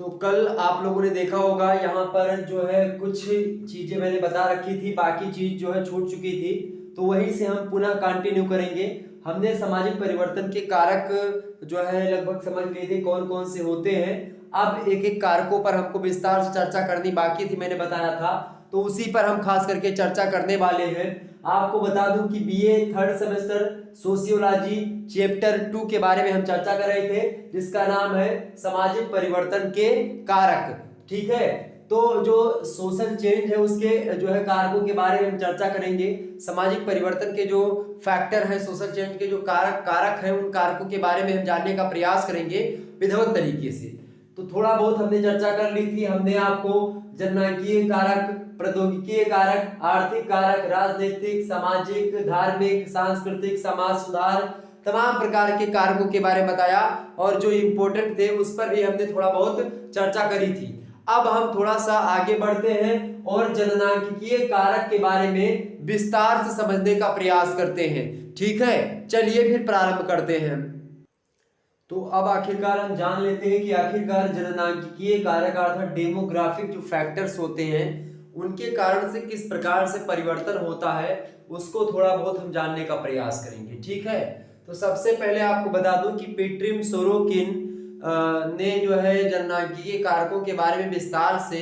तो कल आप लोगों ने देखा होगा यहाँ पर जो है कुछ चीजें मैंने बता रखी थी, बाकी चीज जो है छूट चुकी थी, तो वहीं से हम पुनः कंटिन्यू करेंगे। हमने सामाजिक परिवर्तन के कारक जो है लगभग समझ लिए थे कौन कौन से होते हैं। अब एक एक कारकों पर हमको विस्तार से चर्चा करनी बाकी थी, मैंने बताया था, तो उसी पर हम खास करके चर्चा करने वाले हैं। आपको बता दूं कि BA third semester sociology chapter 2 के बारे में हम चर्चा कर रहे थे, जिसका नाम है सामाजिक परिवर्तन के कारक। ठीक है, तो जो सोशल चेंज है उसके जो है कारकों के बारे में हम चर्चा करेंगे। सामाजिक परिवर्तन के जो फैक्टर हैं, सोशल चेंज के जो कारक हैं, उन कारकों के बारे में हम जानने का प्रयास करेंगे विधिवत तरीके से। तो थोड़ा बहुत हमने चर्चा कर ली थी। हमने आपको जननांकीय कारक, प्रौद्योगिकीय कारक, आर्थिक कारक, राजनीतिक, सामाजिक, धार्मिक, सांस्कृतिक, समाज सुधार, तमाम प्रकार के कारकों के बारे में बताया, और जो इम्पोर्टेंट थे उस पर भी हमने थोड़ा बहुत चर्चा करी थी। अब हम थोड़ा सा आगे बढ़ते हैं और जननांकीय कारक के बारे में विस्तार से समझने का प्रयास करते हैं। ठीक है, चलिए फिर प्रारंभ करते हैं। तो अब आखिरकार हम जान लेते हैं कि आखिरकार जननांकीय कारक अर्थात डेमोग्राफिक जो फैक्टर्स होते हैं उनके कारण से किस प्रकार से परिवर्तन होता है, उसको थोड़ा बहुत हम जानने का प्रयास करेंगे। ठीक है, तो सबसे पहले आपको बता दूं कि पेट्रिम सोरोकिन ने जो है जननांकीय कारकों के बारे में विस्तार से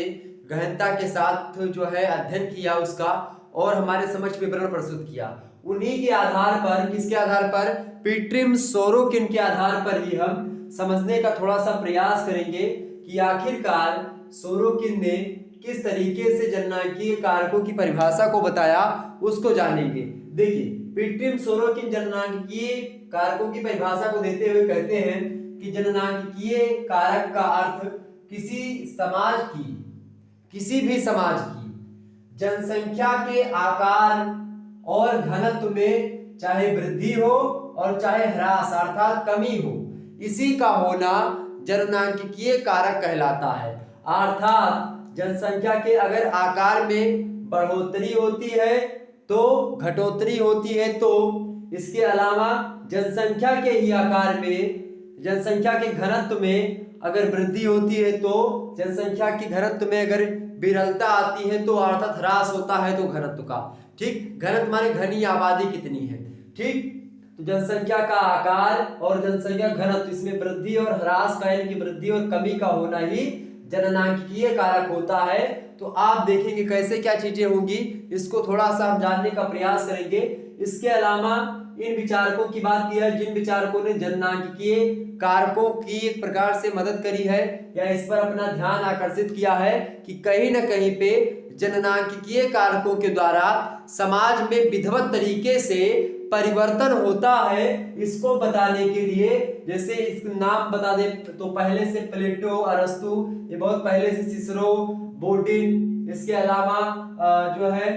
गहनता के साथ जो है अध्ययन किया उसका, और हमारे समक्ष विवरण प्रस्तुत किया। उन्हीं के आधार पर, किसके आधार पर, पेट्रिम सोरोकिन के आधार पर ही हम समझने का थोड़ा सा प्रयास करेंगे कि आखिरकार सोरोकिन ने किस तरीके से जननांकीय कारकों की परिभाषा को बताया, उसको जानेंगे। देखिए, पेट्रिम सोरोकिन जननांकीय कारकों की परिभाषा को देते हुए कहते हैं कि जननांकीय कारक का अर्थ किसी समाज की, किसी भी समाज की जनसंख्या के आकार और घनत्व में चाहे वृद्धि हो और चाहे ह्रास अर्थात कमी हो, इसी का होना जननांकीय कारक कहलाता है। अर्थात जनसंख्या के अगर आकार में बढ़ोतरी होती है तो घटोतरी होती है, तो इसके अलावा जनसंख्या के ही आकार में, जनसंख्या के घनत्व में अगर वृद्धि होती है, तो जनसंख्या के घनत्व में अगर विरलता आती है तो अर्थात ह्रास होता है तो घनत्व का। ठीक, घनत्व माने घनी आबादी कितनी है। ठीक, तो जनसंख्या का आकार और जनसंख्या घनत्व, इसमें वृद्धि और ह्रास का यानी कि वृद्धि और कमी का होना ही जननांकीय कारक होता है। तो आप देखेंगे कैसे क्या चीजें होंगी, इसको थोड़ा सा हम जानने का प्रयास करेंगे। इसके अलावा इन विचारकों की बात की है जिन विचारकों ने जननांकीय कारकों की एक प्रकार से मदद करी है या इस पर अपना ध्यान आकर्षित किया है कि कहीं ना कहीं पे जननांकीय कारकों के द्वारा समाज में विधिवत तरीके से परिवर्तन होता है, इसको बताने के लिए, जैसे इसका नाम बता दे तो पहले से प्लेटो, अरस्तु, ये बहुत पहले से सिसरो, बोर्डिन, इसके अलावा जो है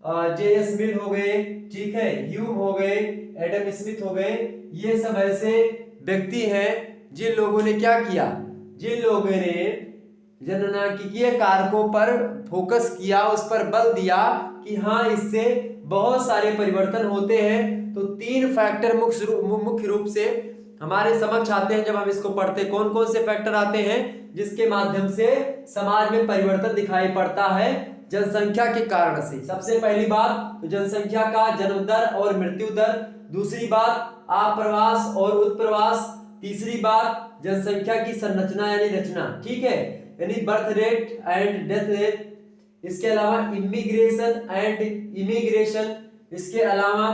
जे.एस. मिल हो गए, ठीक है, ह्यूम हो गए, एडम स्मिथ हो गए, ये सब ऐसे व्यक्ति हैं जिन लोगों ने क्या किया, जिन लोगों ने जननांकीय कारकों पर फोकस किया, उस पर बल दिया कि हाँ इससे बहुत सारे परिवर्तन होते हैं। तो 3 फैक्टर मुख्य रूप से हमारे समक्ष आते हैं जब हम इसको पढ़ते। कौन कौन से फैक्टर आते हैं जिसके माध्यम से समाज में परिवर्तन दिखाई पड़ता है जनसंख्या के कारण से? सबसे पहली बात तो जनसंख्या का जन्म दर और मृत्यु दर, दूसरी बात आप्रवास और उत्प्रवास, तीसरी बात जनसंख्या की संरचना यानी रचना, ठीक है, यानी birth rate and death rate, इसके अलावा इमिग्रेशन एंड इमिग्रेशन, इसके अलावा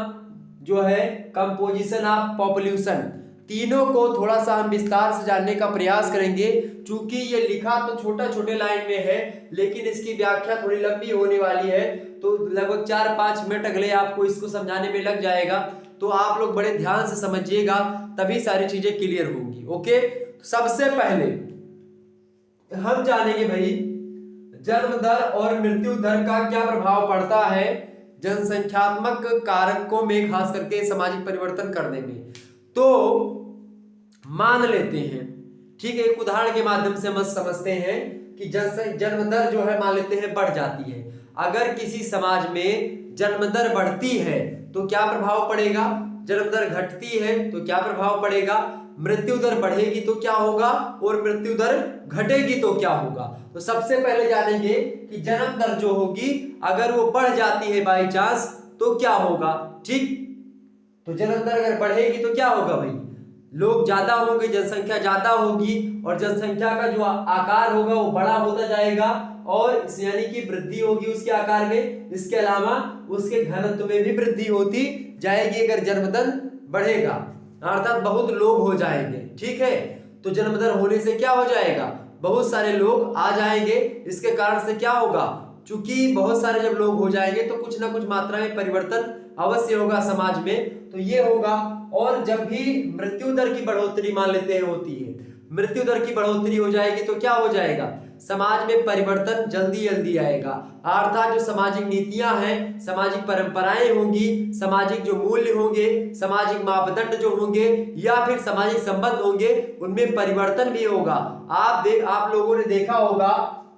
जो है कंपोजिशन ऑफ पॉपुलेशन। तीनों को थोड़ा सा हम विस्तार से जानने का प्रयास करेंगे। चूंकि ये लिखा तो छोटे लाइन में है, लेकिन इसकी व्याख्या थोड़ी लंबी होने वाली है, तो लगभग 4-5 मिनट अगले आपको इसको समझाने में लग जाएगा। तो आप लोग बड़े ध्यान से समझिएगा, तभी सारी चीजें क्लियर होंगी। ओके, सबसे पहले हम जानेंगे भाई जन्म दर और मृत्यु दर का क्या प्रभाव पड़ता है जनसंख्यात्मक कारकों में, खास करके सामाजिक परिवर्तन करने में। तो मान लेते हैं, ठीक है, एक उदाहरण के माध्यम से हम समझते हैं कि जन्म दर जो है मान लेते हैं बढ़ जाती है। अगर किसी समाज में जन्म दर बढ़ती है तो क्या प्रभाव पड़ेगा, जन्म दर घटती है तो क्या प्रभाव पड़ेगा, मृत्यु दर बढ़ेगी तो क्या होगा और मृत्यु दर घटेगी तो क्या होगा। तो सबसे पहले जानेंगे कि जन्म दर जो होगी अगर वो बढ़ जाती है बाई चांस तो क्या होगा। ठीक, तो जन्म दर अगर बढ़ेगी तो क्या होगा भाई, लोग ज्यादा होंगे, जनसंख्या ज्यादा होगी और जनसंख्या का जो आकार होगा वो बड़ा होता जाएगा और यानी कि वृद्धि होगी उसके आकार में। इसके अलावा उसके घनत्व में भी वृद्धि होती जाएगी अगर जन्मदर बढ़ेगा, अर्थात बहुत लोग हो जाएंगे। ठीक है, तो जन्मदर होने से क्या हो जाएगा, बहुत सारे लोग आ जाएंगे। इसके कारण से क्या होगा, चूंकि बहुत सारे जब लोग हो जाएंगे तो कुछ ना कुछ मात्रा में परिवर्तन अवश्य होगा समाज में, तो ये होगा। और जब भी मृत्यु दर की बढ़ोतरी मान लेते हैं होती है, मृत्यु दर की बढ़ोतरी हो जाएगी तो क्या हो जाएगा, समाज में परिवर्तन जल्दी जल्दी आएगा। अर्थात जो सामाजिक नीतियां हैं, सामाजिक परंपराएं होंगी, सामाजिक जो मूल्य होंगे, सामाजिक मापदंड जो होंगे या फिर सामाजिक संबंध होंगे उनमें परिवर्तन भी होगा। आप लोगों ने देखा होगा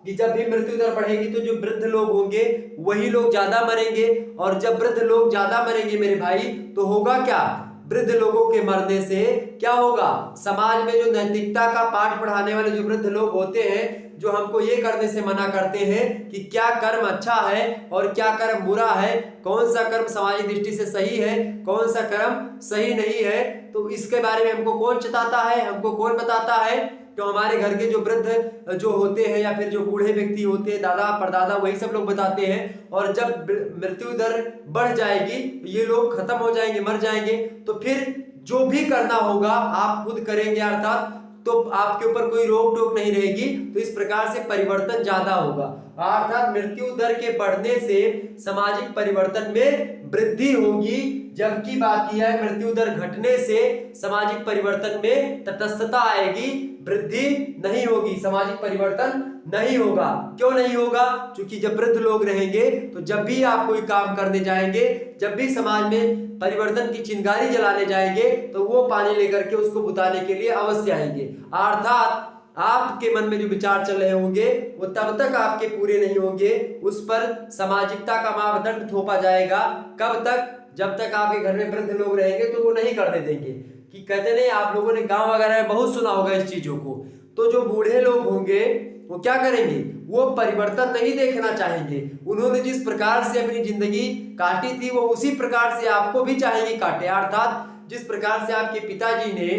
कि जब भी मृत्यु दर बढ़ेगी तो जो वृद्ध लोग होंगे वही लोग ज्यादा मरेंगे, और जब वृद्ध लोग ज्यादा मरेंगे मेरे भाई तो होगा क्या, वृद्ध लोगों के मरने से क्या होगा, समाज में जो नैतिकता का पाठ पढ़ाने वाले जो वृद्ध लोग होते हैं, जो हमको ये करने से मना करते हैं कि क्या कर्म अच्छा है और क्या कर्म बुरा है, कौन सा कर्म सामाजिक दृष्टि से सही है, कौन सा कर्म सही नहीं है, तो इसके बारे में हमको कौन चेताता है, हमको कौन बताता है, तो हमारे घर के जो वृद्ध जो होते हैं या फिर जो बूढ़े व्यक्ति होते हैं, दादा परदादा, वही सब लोग बताते हैं। और जब मृत्यु दर बढ़ जाएगी ये लोग खत्म हो जाएंगे, मर जाएंगे, तो फिर जो भी करना होगा आप खुद करेंगे, अर्थात तो आपके ऊपर कोई रोक टोक नहीं रहेगी। तो इस प्रकार से परिवर्तन ज्यादा होगा, अर्थात मृत्यु दर के बढ़ने से सामाजिक परिवर्तन में वृद्धि होगी, जबकि बात यह है मृत्यु दर घटने से सामाजिक परिवर्तन में तटस्थता आएगी, वृद्धि नहीं होगी, सामाजिक परिवर्तन नहीं होगा। क्यों नहीं होगा, क्योंकि जब वृद्ध लोग रहेंगे तो जब भी आप कोई काम करने जाएंगे, जब भी समाज में परिवर्तन की चिंगारी जलाने जाएंगे तो वो पानी लेकर के उसको बुताने के लिए अवश्य आएंगे। अर्थात आपके मन में जो विचार चल रहे होंगे वो तब तक आपके पूरे नहीं होंगे, उस पर सामाजिकता का मापदंड थोपा जाएगा। कब तक, जब तक आपके घर में वृद्ध लोग रहेंगे तो वो नहीं करने देंगे। कि कहते नहीं, आप लोगों ने गांव वगैरह में बहुत सुना होगा इस चीजों को, तो जो बूढ़े लोग होंगे वो क्या करेंगे, वो परिवर्तन नहीं देखना चाहेंगे। उन्होंने जिस प्रकार से अपनी जिंदगी काटी थी वो उसी प्रकार से आपको भी चाहेंगे काटे, अर्थात जिस प्रकार से आपके पिताजी ने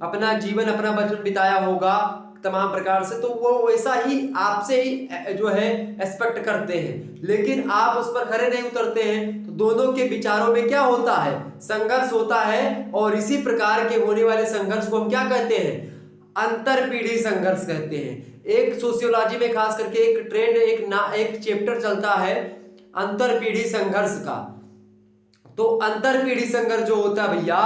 अपना जीवन, अपना बचपन बिताया होगा तमाम प्रकार से, तो वो वैसा ही आपसे ही जो है एक्सपेक्ट करते हैं, लेकिन आप उस पर खरे नहीं उतरते हैं। तो दोनों के विचारों में क्या होता है, संघर्ष होता है, और इसी प्रकार के होने वाले संघर्ष को हम क्या कहते हैं, अंतर पीढ़ी संघर्ष कहते हैं। एक सोशियोलॉजी में खास करके एक ट्रेंड, एक चैप्टर चलता है अंतर पीढ़ी संघर्ष का। तो अंतर पीढ़ी संघर्ष जो होता है भैया,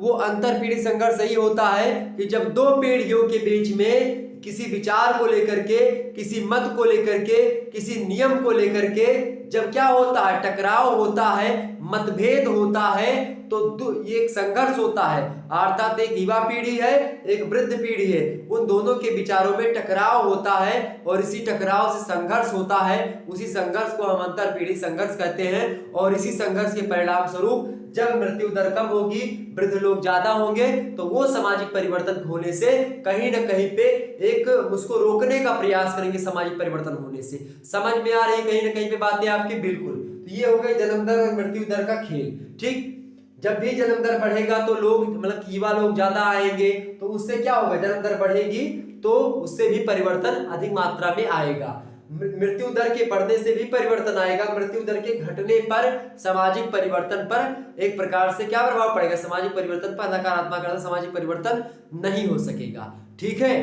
वो अंतर पीढ़ी संघर्ष यही होता है कि जब दो पीढ़ियों के बीच में किसी विचार को लेकर के, किसी मत को लेकर के, किसी नियम को लेकर के जब क्या होता है, टकराव होता है, मतभेद होता है, तो ये एक संघर्ष होता है। अर्थात एक युवा पीढ़ी है, एक वृद्ध पीढ़ी है, उन दोनों के विचारों में टकराव होता है और इसी टकराव से संघर्ष होता है। उसी संघर्ष को हम अंतर पीढ़ी संघर्ष कहते हैं। और इसी संघर्ष के परिणाम स्वरूप जब मृत्यु दर कम होगी, वृद्ध लोग ज्यादा होंगे, तो वो सामाजिक परिवर्तन होने से कहीं ना कहीं पे एक उसको रोकने का प्रयास करेंगे। सामाजिक परिवर्तन होने से समझ में आ रही कहीं ना कहीं पे बातें आपकी, बिल्कुल। तो ये हो गई जन्म दर और मृत्यु दर का खेल। ठीक, जब भी जन्म दर बढ़ेगा तो लोग, मतलब युवा लोग ज्यादा आएंगे, तो उससे क्या होगा, जन्म दर बढ़ेगी तो उससे भी परिवर्तन अधिक मात्रा में आएगा। मृत्यु दर के बढ़ने से भी परिवर्तन आएगा, मृत्यु दर के घटने पर सामाजिक परिवर्तन पर एक प्रकार से क्या प्रभाव पड़ेगा, सामाजिक परिवर्तन पर नकारात्मक, सामाजिक परिवर्तन नहीं हो सकेगा। ठीक है,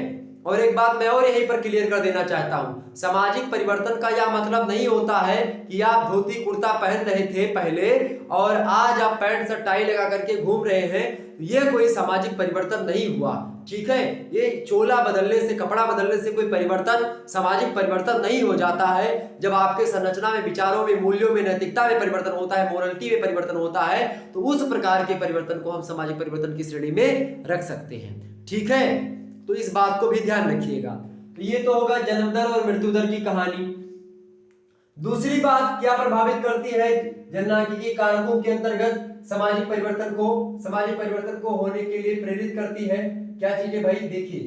और एक बात मैं और यहीं पर क्लियर कर देना चाहता हूं, सामाजिक परिवर्तन का यह मतलब नहीं होता है कि आप धोती कुर्ता पहन रहे थे पहले और आज आप पैंट शर्ट टाई लगा करके घूम रहे हैं, ये कोई सामाजिक परिवर्तन नहीं हुआ। ठीक है, ये चोला बदलने से, कपड़ा बदलने से कोई परिवर्तन, सामाजिक परिवर्तन नहीं हो जाता है। जब आपके संरचना में, विचारों में, मूल्यों में, नैतिकता में परिवर्तन होता है, मोरलिटी में परिवर्तन होता है, तो उस प्रकार के परिवर्तन को हम सामाजिक परिवर्तन की श्रेणी में रख सकते हैं। ठीक है, तो इस बात को भी ध्यान रखिएगा। तो ये तो होगा जन्म दर और मृत्यु दर की कहानी। दूसरी बात क्या प्रभावित करती है जननांगिकीय कारकों के अंतर्गत सामाजिक परिवर्तन को होने के लिए प्रेरित करती है, क्या चीज है भाई, देखिए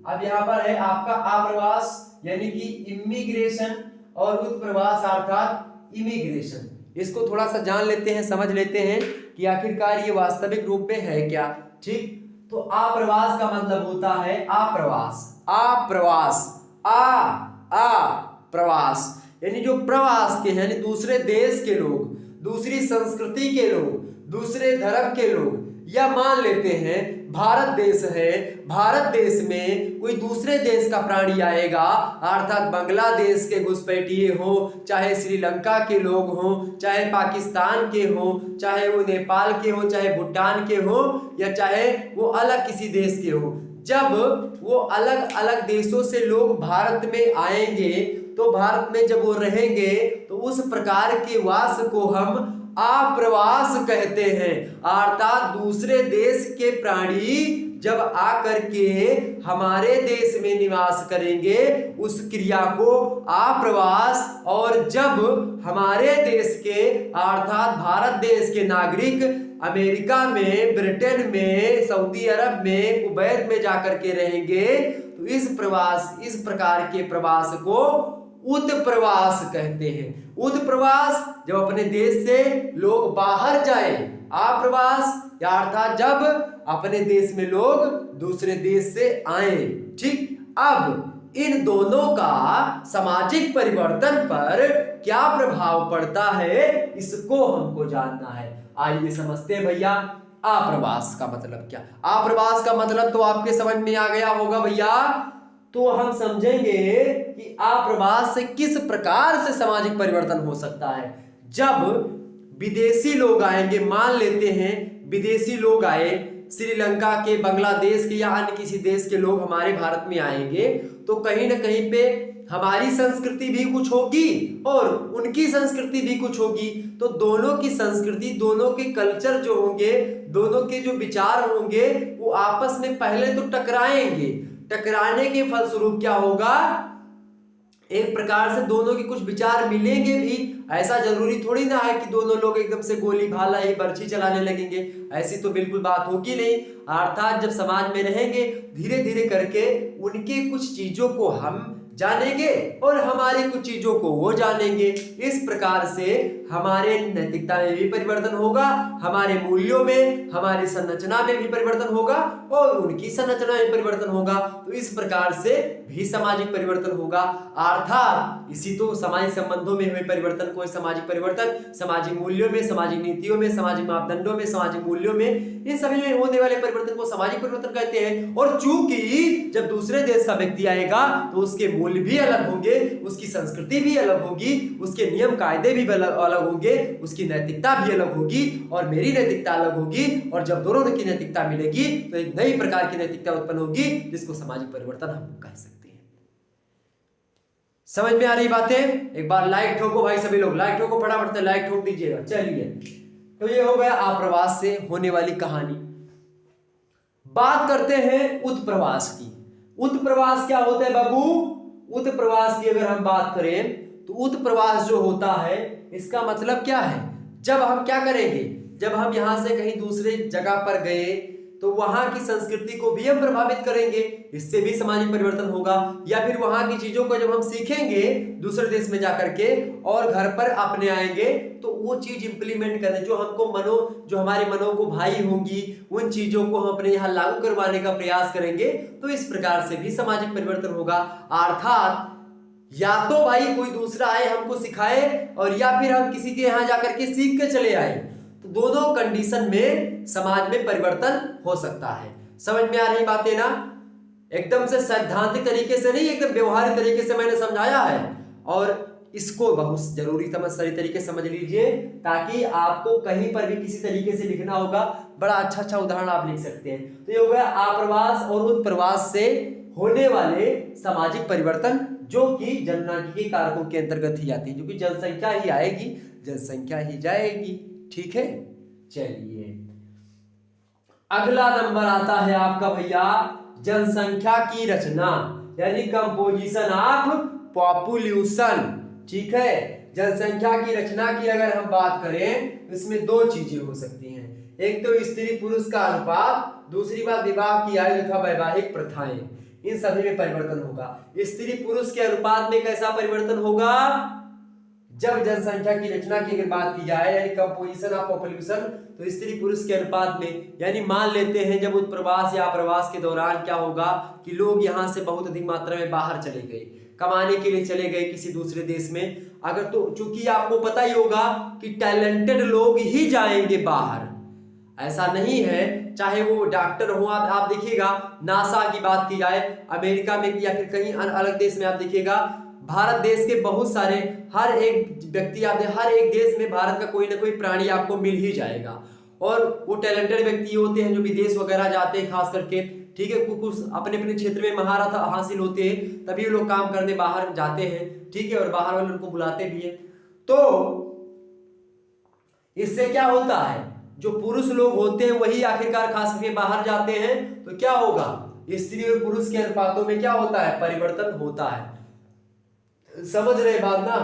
अब यहाँ पर है आपका आप्रवास यानी कि इमिग्रेशन और उत्प्रवास अर्थात इमिग्रेशन। इसको थोड़ा सा जान लेते हैं, समझ लेते हैं कि आखिरकार ये वास्तविक रूप में है क्या। ठीक, तो आप्रवास का मतलब होता है आप्रवास, आप्रवास, प्रवास यानी जो प्रवास के यानी दूसरे देश के लोग, दूसरी संस्कृति के लोग, दूसरे धर्म के लोग, या मान लेते हैं भारत देश है, भारत देश में कोई दूसरे देश का प्राणी आएगा अर्थात बांग्लादेश के घुसपैठिए हो, चाहे श्रीलंका के लोग हो, चाहे पाकिस्तान के हो, चाहे वो नेपाल के हो, चाहे भूटान के हो, या चाहे वो अलग किसी देश के हो, जब वो अलग अलग देशों से लोग भारत में आएंगे तो भारत में जब वो रहेंगे तो उस प्रकार के वास को हम आप्रवास कहते हैं। अर्थात दूसरे देश के प्राणी जब आकर के हमारे देश में निवास करेंगे उस क्रिया को आप्रवास, और जब हमारे देश के अर्थात भारत देश के नागरिक अमेरिका में, ब्रिटेन में, सऊदी अरब में, कुवैत में जाकर के रहेंगे तो इस प्रकार के प्रवास को उत्प्रवास कहते हैं। उत्प्रवास जब अपने देश से लोग बाहर जाएं, आप्रवास या अर्थात जब अपने देश में लोग दूसरे देश से आए। ठीक, अब इन दोनों का सामाजिक परिवर्तन पर क्या प्रभाव पड़ता है इसको हमको जानना है। आइए समझते हैं भैया आप्रवास का मतलब क्या। आप्रवास का मतलब तो आपके समझ में आ गया होगा भैया। तो हम समझेंगे कि आप्रवास से किस प्रकार से सामाजिक परिवर्तन हो सकता है। जब विदेशी लोग आएंगे, मान लेते हैं विदेशी लोग आए, श्रीलंका के, बांग्लादेश के या अन्य किसी देश के लोग हमारे भारत में आएंगे तो कहीं ना कहीं पे हमारी संस्कृति भी कुछ होगी और उनकी संस्कृति भी कुछ होगी। तो दोनों की संस्कृति, दोनों के कल्चर जो होंगे, दोनों के जो विचार होंगे वो आपस में पहले तो टकराएंगे। टकराने के फलस्वरूप क्या होगा, एक प्रकार से दोनों के कुछ विचार मिलेंगे भी। ऐसा जरूरी थोड़ी ना है कि दोनों लोग एकदम से गोली भाला ही बर्छी चलाने लगेंगे, ऐसी तो बिल्कुल बात होगी नहीं। अर्थात जब समाज में रहेंगे धीरे धीरे करके उनके कुछ चीजों को हम जानेंगे और हमारी कुछ चीजों को वो जानेंगे। इस प्रकार से हमारे नैतिकता में भी परिवर्तन होगा, हमारे मूल्यों में, हमारी संरचना में भी परिवर्तन होगा और उनकी संरचना में परिवर्तन होगा। तो इस प्रकार से भी सामाजिक परिवर्तन होगा। अर्थात इसी तो सामाजिक संबंधों में हुए परिवर्तन को सामाजिक परिवर्तन, सामाजिक मूल्यों में, सामाजिक नीतियों में, सामाजिक मापदंडों में, सामाजिक मूल्यों में, इन सभी में होने वाले परिवर्तन को सामाजिक परिवर्तन कहते हैं। और चूंकि जब दूसरे देश का व्यक्ति आएगा तो उसके मूल्य भी अलग होंगे, उसकी संस्कृति भी अलग होगी, उसके नियम कायदे भी अलग होंगे, उसकी नैतिकता भी अलग होगी और मेरी नैतिकता अलग होगी। और जब दोनों की नैतिकता मिलेगी तो एक नई प्रकार की नैतिकता उत्पन्न होगी जिसको सामाजिक परिवर्तन हम कह सकते हैं। समझ में आ रही बातें? एक बार लाइक ठोको भाई, सभी लोग लाइक ठोको, फटाफट से लाइक ठोक दीजिएगा। चलिए, तो ये हो गया आप्रवास से होने वाली कहानी। बात करते हैं उत्प्रवास की। उत्प्रवास क्या होता है बाबू? उत्प्रवास की अगर हम बात करें तो उत्प्रवास जो होता है इसका मतलब क्या है? जब हम क्या करेंगे, जब हम यहां से कहीं दूसरे जगह पर गए तो वहां की संस्कृति को भी हम प्रभावित करेंगे, इससे भी सामाजिक परिवर्तन होगा। या फिर वहां की चीजों को जब हम सीखेंगे दूसरे देश में जाकर के और घर पर अपने आएंगे तो वो चीज इंप्लीमेंट करने जो हमारे मनों को भाई होंगी, उन चीजों को हम अपने यहाँ लागू करवाने का प्रयास करेंगे। तो इस प्रकार से भी सामाजिक परिवर्तन होगा। अर्थात या तो भाई कोई दूसरा आए हमको सिखाए और या फिर हम किसी के यहाँ जाकर के सीख के चले आए, तो दोनों कंडीशन में समाज में परिवर्तन हो सकता है। समझ में आ रही बातें ना? एकदम से सैद्धांतिक तरीके से नहीं, एकदम व्यवहारिक तरीके से मैंने समझाया है और इसको बहुत जरूरी सही तरीके से समझ लीजिए ताकि आपको कहीं पर भी किसी तरीके से लिखना होगा बड़ा अच्छा उदाहरण आप लिख सकते हैं। तो ये हो गया आप्रवास और उत्प्रवास से होने वाले सामाजिक परिवर्तन जो कि जननांगीय कारकों के अंतर्गत ही आती है, क्योंकि जनसंख्या ही आएगी, जनसंख्या ही जाएगी। ठीक है, चलिए अगला नंबर आता है आपका भैया जनसंख्या की रचना, यानी कंपोजिशन ऑफ पॉपुलेशन। ठीक है, जनसंख्या की रचना की अगर हम बात करें तो इसमें दो चीजें हो सकती हैं। एक तो स्त्री पुरुष का अनुपात, दूसरी बात विवाह की आयु तथा वैवाहिक प्रथाएं, इन सभी में परिवर्तन होगा। स्त्री पुरुष के अनुपात में कैसा परिवर्तन होगा? जब जनसंख्या की रचना की अगर बात की जाए यानी कंपोजिशन ऑफ पॉपुलेशन, तो स्त्री पुरुष के अनुपात में, यानी मान लेते हैं जब उत्प्रवास या प्रवास के दौरान क्या होगा कि लोग यहाँ से बहुत अधिक मात्रा में बाहर चले गए, कमाने के लिए चले गए किसी दूसरे देश में, अगर तो चूंकि आपको पता ही होगा कि टैलेंटेड लोग ही जाएंगे बाहर, ऐसा नहीं है चाहे वो डॉक्टर हो। आप देखिएगा नासा की बात की जाए अमेरिका में या फिर कहीं अलग देश में, आप देखिएगा भारत देश के बहुत सारे, हर एक व्यक्ति आप हर एक देश में भारत का कोई ना कोई प्राणी आपको मिल ही जाएगा। और वो टैलेंटेड व्यक्ति होते हैं जो विदेश वगैरह जाते हैं खास करके, ठीक है, कुछ अपने अपने क्षेत्र में महारत हासिल होते हैं, तभी लोग काम करने बाहर जाते हैं, ठीक है, और बाहर वाले उनको बुलाते भी हैं। तो इससे क्या होता है, जो पुरुष लोग होते हैं वही आखिरकार खास करके बाहर जाते हैं, तो क्या होगा, स्त्री और पुरुष के अनुपातों में क्या होता है, परिवर्तन होता है। समझ रहे बात ना,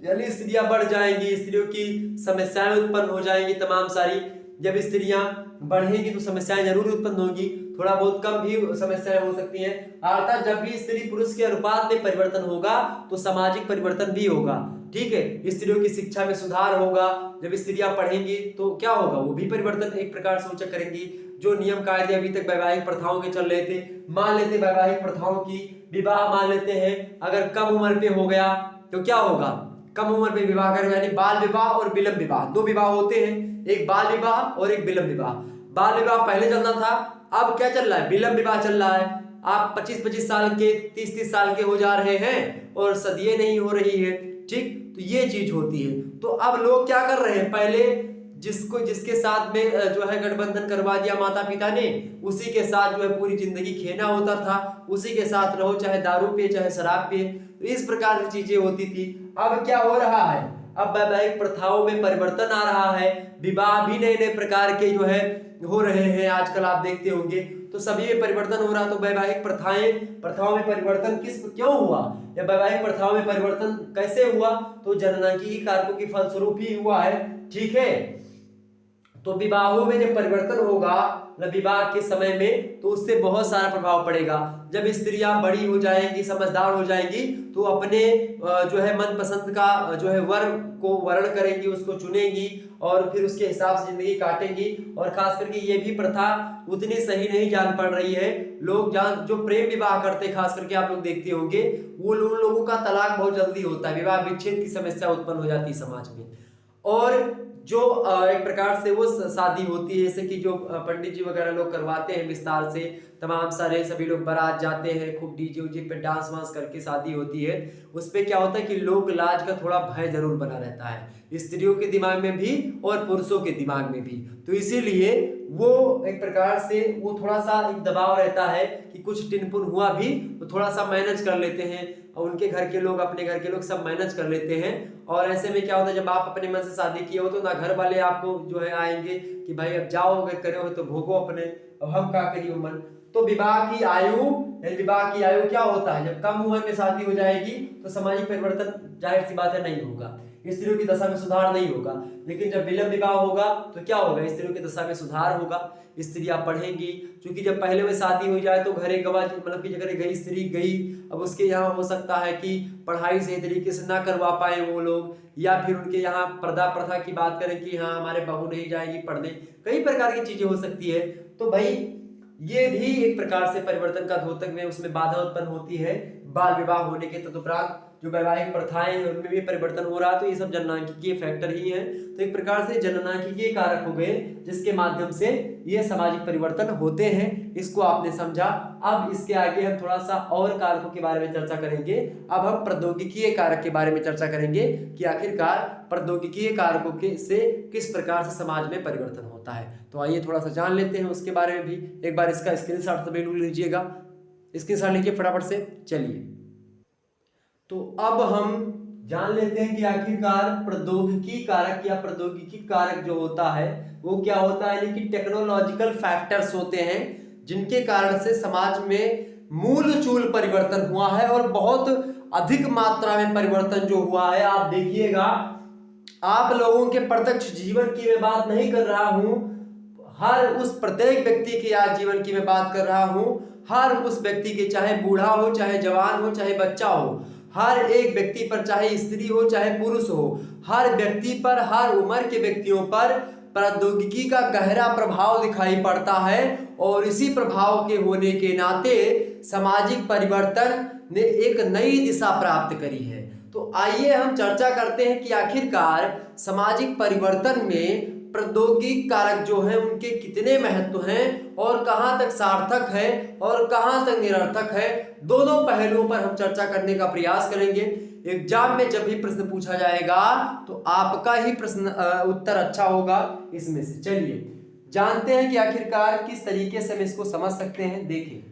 यानी स्त्रियां बढ़ जाएंगी, स्त्रियों की समस्याएं उत्पन्न हो जाएंगी तमाम सारी। जब स्त्रियां बढ़ेंगी तो समस्याएं जरूर उत्पन्न होगी, थोड़ा बहुत कम भी समस्याएं हो सकती हैं। अर्थात जब भी स्त्री पुरुष के अनुपात में परिवर्तन होगा तो सामाजिक परिवर्तन भी होगा, ठीक है। स्त्रियों की शिक्षा में सुधार होगा, जब स्त्रियां पढ़ेंगी तो क्या होगा, वो भी परिवर्तन एक प्रकार से सोचा करेंगी। जो नियम कायदे अभी तक वैवाहिक प्रथाओं के चल रहे थे, मान लेते वैवाहिक प्रथाओं की विवाह मान लेते हैं अगर कम उम्र पे हो गया तो क्या होगा, कम उम्र पे विवाह करें, यानी बाल विवाह और विलंब विवाह, दो विवाह होते हैं, एक बाल विवाह और एक विलंब विवाह। बाल विवाह पहले चलता था, अब क्या चल रहा है, विलंब विवाह चल रहा है। आप 25-25 साल के 30-30 साल के हो जा रहे हैं और सदिये नहीं हो रही है, ठीक, तो ये चीज होती है। तो अब लोग क्या कर रहे हैं, पहले जिसके साथ में जो है गठबंधन करवा दिया माता पिता ने, उसी के साथ जो है पूरी जिंदगी खेना होता था, उसी के साथ रहो, चाहे दारू पिए चाहे शराब पिए, तो इस प्रकार की चीजें होती थी। अब क्या हो रहा है, अब वैवाहिक प्रथाओं में परिवर्तन आ रहा है, विवाह भी नए नए प्रकार के जो है हो रहे हैं आजकल, आप देखते होंगे, तो सभी में परिवर्तन हो रहा। तो वैवाहिक प्रथाओं में परिवर्तन क्यों हुआ, या वैवाहिक प्रथाओं में परिवर्तन कैसे हुआ, तो जननांगीय कारकों के फलस्वरूप ही हुआ है, ठीक है। तो विवाहों में जब परिवर्तन होगा विवाह के समय में, तो उससे बहुत सारा प्रभाव पड़ेगा। जब स्त्रियां बड़ी हो जाएंगी, समझदार हो जाएंगी, तो अपने जो है मनपसंद का जो है वर को वर्ण करेंगी, उसको चुनेंगी और फिर उसके हिसाब से जिंदगी काटेंगी। और खास करके ये भी प्रथा उतनी सही नहीं जान पड़ रही है। लोग जो प्रेम विवाह करते हैं, खास करके आप लोग देखते होंगे, वो लोगों का तलाक बहुत जल्दी होता है, विवाह विच्छेद की समस्या उत्पन्न हो जाती है समाज में। और जो एक प्रकार से वो शादी होती है, जैसे कि जो पंडित जी वगैरह लोग करवाते हैं विस्तार से, तमाम सारे सभी लोग बारात जाते हैं, खूब डीजे उजे पे डांस वांस करके शादी होती है। उसपे क्या होता है कि लोग लाज का थोड़ा भय जरूर बना रहता है, स्त्रियों के दिमाग में भी और पुरुषों के दिमाग में भी। तो इसीलिए वो एक प्रकार से वो थोड़ा सा एक दबाव रहता है कि कुछ टिनपुन हुआ भी तो थोड़ा सा मैनेज कर लेते हैं, और उनके घर के लोग अपने घर के लोग सब मैनेज कर लेते हैं। और ऐसे में क्या होता है, जब आप अपने मन से शादी किए हो तो ना घर वाले आपको जो है आएंगे कि भाई अब जाओ, अगर करे हो तो भोगो अपने, अब हम क्या करिए मन। तो विवाह की आयु क्या होता है, जब कम उम्र में शादी हो जाएगी तो सामाजिक परिवर्तन जाहिर सी बात है नहीं होगा, स्त्रियों की दशा में सुधार नहीं होगा। लेकिन जब विलंब विवाह होगा तो क्या होगा, स्त्रियों की दशा में सुधार होगा, स्त्रियां पढ़ेंगी। क्योंकि जब पहले में शादी हो जाए तो घरे गवा, मतलब कि अगर गई स्त्री गई, अब उसके यहाँ हो सकता है कि पढ़ाई सही तरीके से ना करवा पाए वो लोग, या फिर उनके यहाँ पर्दा प्रथा की बात करें कि हाँ हमारे बहू नहीं जाएगी पढ़ने, कई प्रकार की चीजें हो सकती है। तो भाई ये भी एक प्रकार से परिवर्तन का द्योतक में उसमें बाधा उत्पन्न होती है। बाल विवाह होने के तदुपरांत जो वैवाहिक प्रथाएं हैं उनमें भी परिवर्तन हो रहा, तो ये सब जननांगिकीय फैक्टर ही हैं। तो एक प्रकार से जननांगिकीय कारक हो गए जिसके माध्यम से ये सामाजिक परिवर्तन होते हैं, इसको आपने समझा। अब इसके आगे हम थोड़ा सा और कारकों के बारे में चर्चा करेंगे। अब हम प्रौद्योगिकीय कारक के बारे में चर्चा करेंगे कि आखिरकार प्रौद्योगिकीय कारकों के से किस प्रकार से समाज में परिवर्तन होता है। तो आइए थोड़ा सा जान लेते हैं उसके बारे में भी। एक बार इसका स्क्रीनशॉट सभी लोग लीजिएगा, स्क्रीनशॉट लीजिए फटाफट से। चलिए तो अब हम जान लेते हैं कि आखिरकार प्रौद्योगिकी कारक या प्रौद्योगिकी कारक जो होता है वो क्या होता है, यानी कि टेक्नोलॉजिकल फैक्टर्स होते हैं जिनके कारण से समाज में मूलचूल परिवर्तन हुआ है और बहुत अधिक मात्रा में परिवर्तन जो हुआ है। आप देखिएगा, आप लोगों के प्रत्यक्ष जीवन की मैं बात नहीं कर रहा हूं, हर उस प्रत्येक व्यक्ति के आज जीवन की मैं बात कर रहा हूं, हर उस व्यक्ति के, चाहे बूढ़ा हो, चाहे जवान हो, चाहे बच्चा हो, हर एक व्यक्ति पर, चाहे स्त्री हो चाहे पुरुष हो, हर व्यक्ति पर, हर उम्र के व्यक्तियों पर प्रौद्योगिकी का गहरा प्रभाव दिखाई पड़ता है। और इसी प्रभाव के होने के नाते सामाजिक परिवर्तन ने एक नई दिशा प्राप्त करी है। तो आइए हम चर्चा करते हैं कि आखिरकार सामाजिक परिवर्तन में प्रौद्योगिक कारक जो हैं उनके कितने महत्व हैं और कहां तक सार्थक है और कहां तक निरर्थक है। दोनों पहलुओं पर हम चर्चा करने का प्रयास करेंगे। एग्जाम में जब भी प्रश्न पूछा जाएगा तो आपका ही प्रश्न उत्तर अच्छा होगा इसमें से। चलिए जानते हैं कि आखिरकार किस तरीके से हम इसको समझ सकते हैं। देखिए,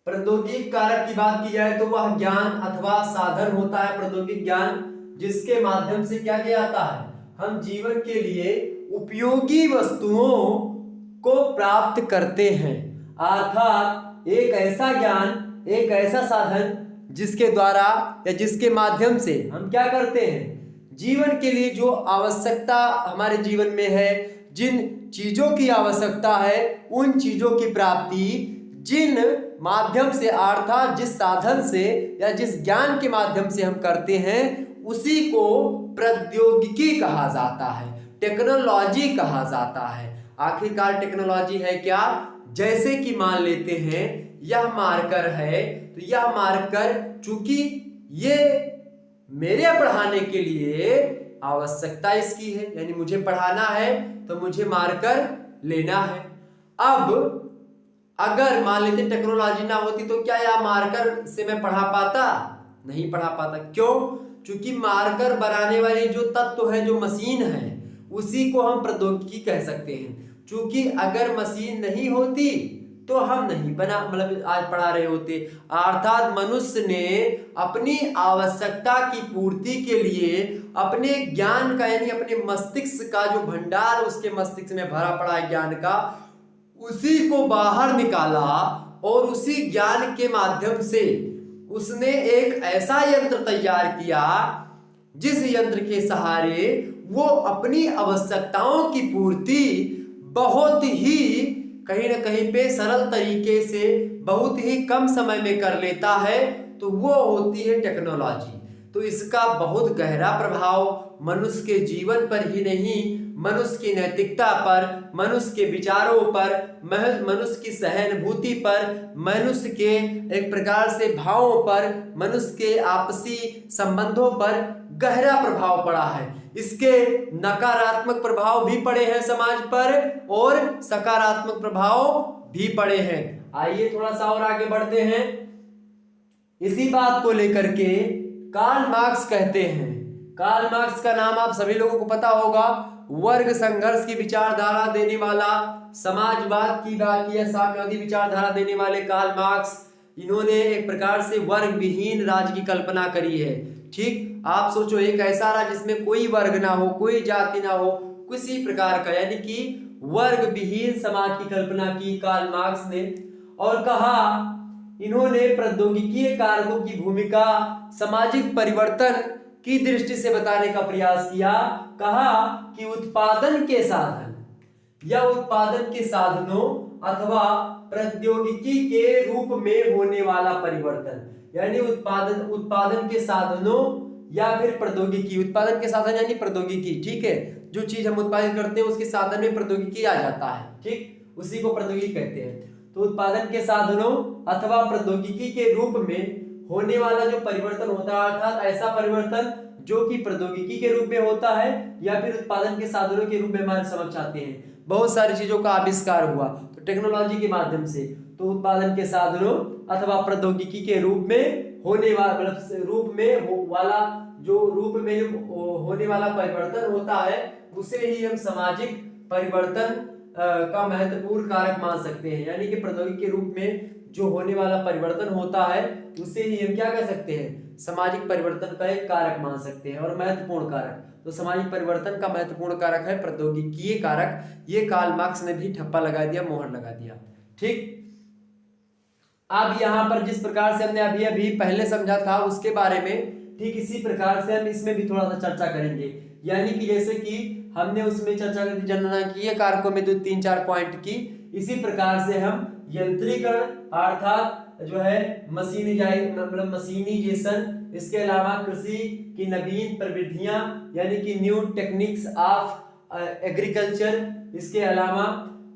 प्रौद्योगिक कारक की बात की जाए तो वह ज्ञान अथवा साधन होता है, प्रौद्योगिक ज्ञान, जिसके माध्यम से क्या किया जाता है, हम जीवन के लिए उपयोगी वस्तुओं को प्राप्त करते हैं। अर्थात एक ऐसा ज्ञान, एक ऐसा साधन जिसके द्वारा या जिसके माध्यम से हम क्या करते हैं, जीवन के लिए जो आवश्यकता हमारे जीवन में है, जिन चीजों की आवश्यकता है, उन चीजों की प्राप्ति जिन माध्यम से अर्थात जिस साधन से या जिस ज्ञान के माध्यम से हम करते हैं उसी को प्रौद्योगिकी कहा जाता है, टेक्नोलॉजी कहा जाता है। आखिरकार टेक्नोलॉजी है क्या? जैसे कि मान लेते हैं यह मार्कर है, तो यह मार्कर चूंकि ये मेरे पढ़ाने के लिए आवश्यकता इसकी है, यानी मुझे पढ़ाना है तो मुझे मार्कर लेना है। अब अगर मान लेते टेक्नोलॉजी ना होती तो क्या यह मार्कर से मैं पढ़ा पाता? नहीं पढ़ा पाता। क्यों? क्योंकि मार्कर बनाने वाली जो तत्व है, जो मशीन है, उसी को हम प्रौद्योगिकी कह सकते हैं। क्योंकि अगर मशीन नहीं होती तो हम नहीं बना मतलब आज पढ़ा रहे होते। अर्थात मनुष्य ने अपनी आवश्यकता की पूर्ति के लिए अपने ज्ञान का यानी अपने मस्तिष्क का जो भंडार उसके मस्तिष्क में भरा पड़ा है ज्ञान का, उसी को बाहर निकाला और उसी ज्ञान के माध्यम से उसने एक ऐसा यंत्र तैयार किया जिस यंत्र के सहारे वो अपनी आवश्यकताओं की पूर्ति बहुत ही कहीं ना कहीं पे सरल तरीके से बहुत ही कम समय में कर लेता है, तो वो होती है टेक्नोलॉजी। तो इसका बहुत गहरा प्रभाव मनुष्य के जीवन पर ही नहीं, मनुष्य की नैतिकता पर, मनुष्य के विचारों पर, मनुष्य की सहानुभूति पर, मनुष्य के एक प्रकार से भावों पर, मनुष्य के आपसी संबंधों पर गहरा प्रभाव पड़ा है। इसके नकारात्मक प्रभाव भी पड़े हैं समाज पर और सकारात्मक प्रभाव भी पड़े हैं। आइए थोड़ा सा और आगे बढ़ते हैं। इसी बात को लेकर के कार्ल मार्क्स कहते हैं, कार्ल मार्क्स का नाम आप सभी लोगों को पता होगा, वर्ग संघर्ष की विचारधारा देने वाला, समाजवाद की बात या साम्यवादी विचारधारा देने वाले कार्ल मार्क्स, इन्होंने एक प्रकार से वर्ग विहीन राज्य की कल्पना करी है। ठीक, आप सोचो एक ऐसा राज्य जिसमें कोई वर्ग ना हो, कोई जाति ना हो, किसी प्रकार का, यानी कि वर्ग विहीन समाज की कल्पना की कार्ल मार्क्स ने। और कहा इन्होंने प्रौद्योगिकी कारकों की भूमिका सामाजिक परिवर्तन की दृष्टि से बताने का प्रयास किया। कहा कि उत्पादन के साधन या उत्पादन के साधनों अथवा प्रौद्योगिकी के रूप में होने वाला परिवर्तन, यानी उत्पादन के साधनों या फिर प्रौद्योगिकी, उत्पादन के साधन यानी प्रौद्योगिकी, ठीक है, जो चीज हम उत्पादन करते हैं उसके साधन में प्रौद्योगिकी आ जाता है, ठीक, उसी को प्रौद्योगिकी कहते हैं। तो उत्पादन के साधनों अथवा प्रौद्योगिकी के रूप में होने वाला जो परिवर्तन होता है, अर्थात ऐसा परिवर्तन जो कि प्रौद्योगिकी के रूप में होता है या फिर उत्पादन के साधनों के रूप में हमारे समक्ष आते हैं। बहुत सारी चीजों का आविष्कार हुआ तो टेक्नोलॉजी के माध्यम से, तो उत्पादन के साधनों अथवा प्रौद्योगिकी के रूप में होने वाला मतलब रूप में वाला जो रूप में होने वाला परिवर्तन होता है उसे ही हम सामाजिक परिवर्तन का महत्वपूर्ण कारक मान सकते हैं। यानी कि प्रौद्योगिकी के रूप में जो होने वाला परिवर्तन होता है उसे ही हम क्या कह सकते हैं, सामाजिक परिवर्तन का एक कारक मान सकते हैं और महत्वपूर्ण कारक। तो सामाजिक परिवर्तन का महत्वपूर्ण कारक है प्रौद्योगिकीय कारक। ये कार्ल मार्क्स ने भी ठप्पा लगा दिया, मोहर लगा दिया। ठीक, अब यहाँ पर जिस प्रकार से हमने अभी अभी पहले समझा था उसके बारे में, ठीक इसी प्रकार से हम इसमें भी थोड़ा सा चर्चा करेंगे। यानी कि जैसे कि हमने उसमें चर्चा की थी, जनगणना की है कारकों में, तो 3-4 पॉइंट की। इसी प्रकार से हम यंत्रीकरण अर्थात जो है मशीनीजेशन, इसके अलावा कृषि की नवीन प्रविधियां यानी कि न्यू टेक्निक्स ऑफ एग्रीकल्चर, इसके अलावा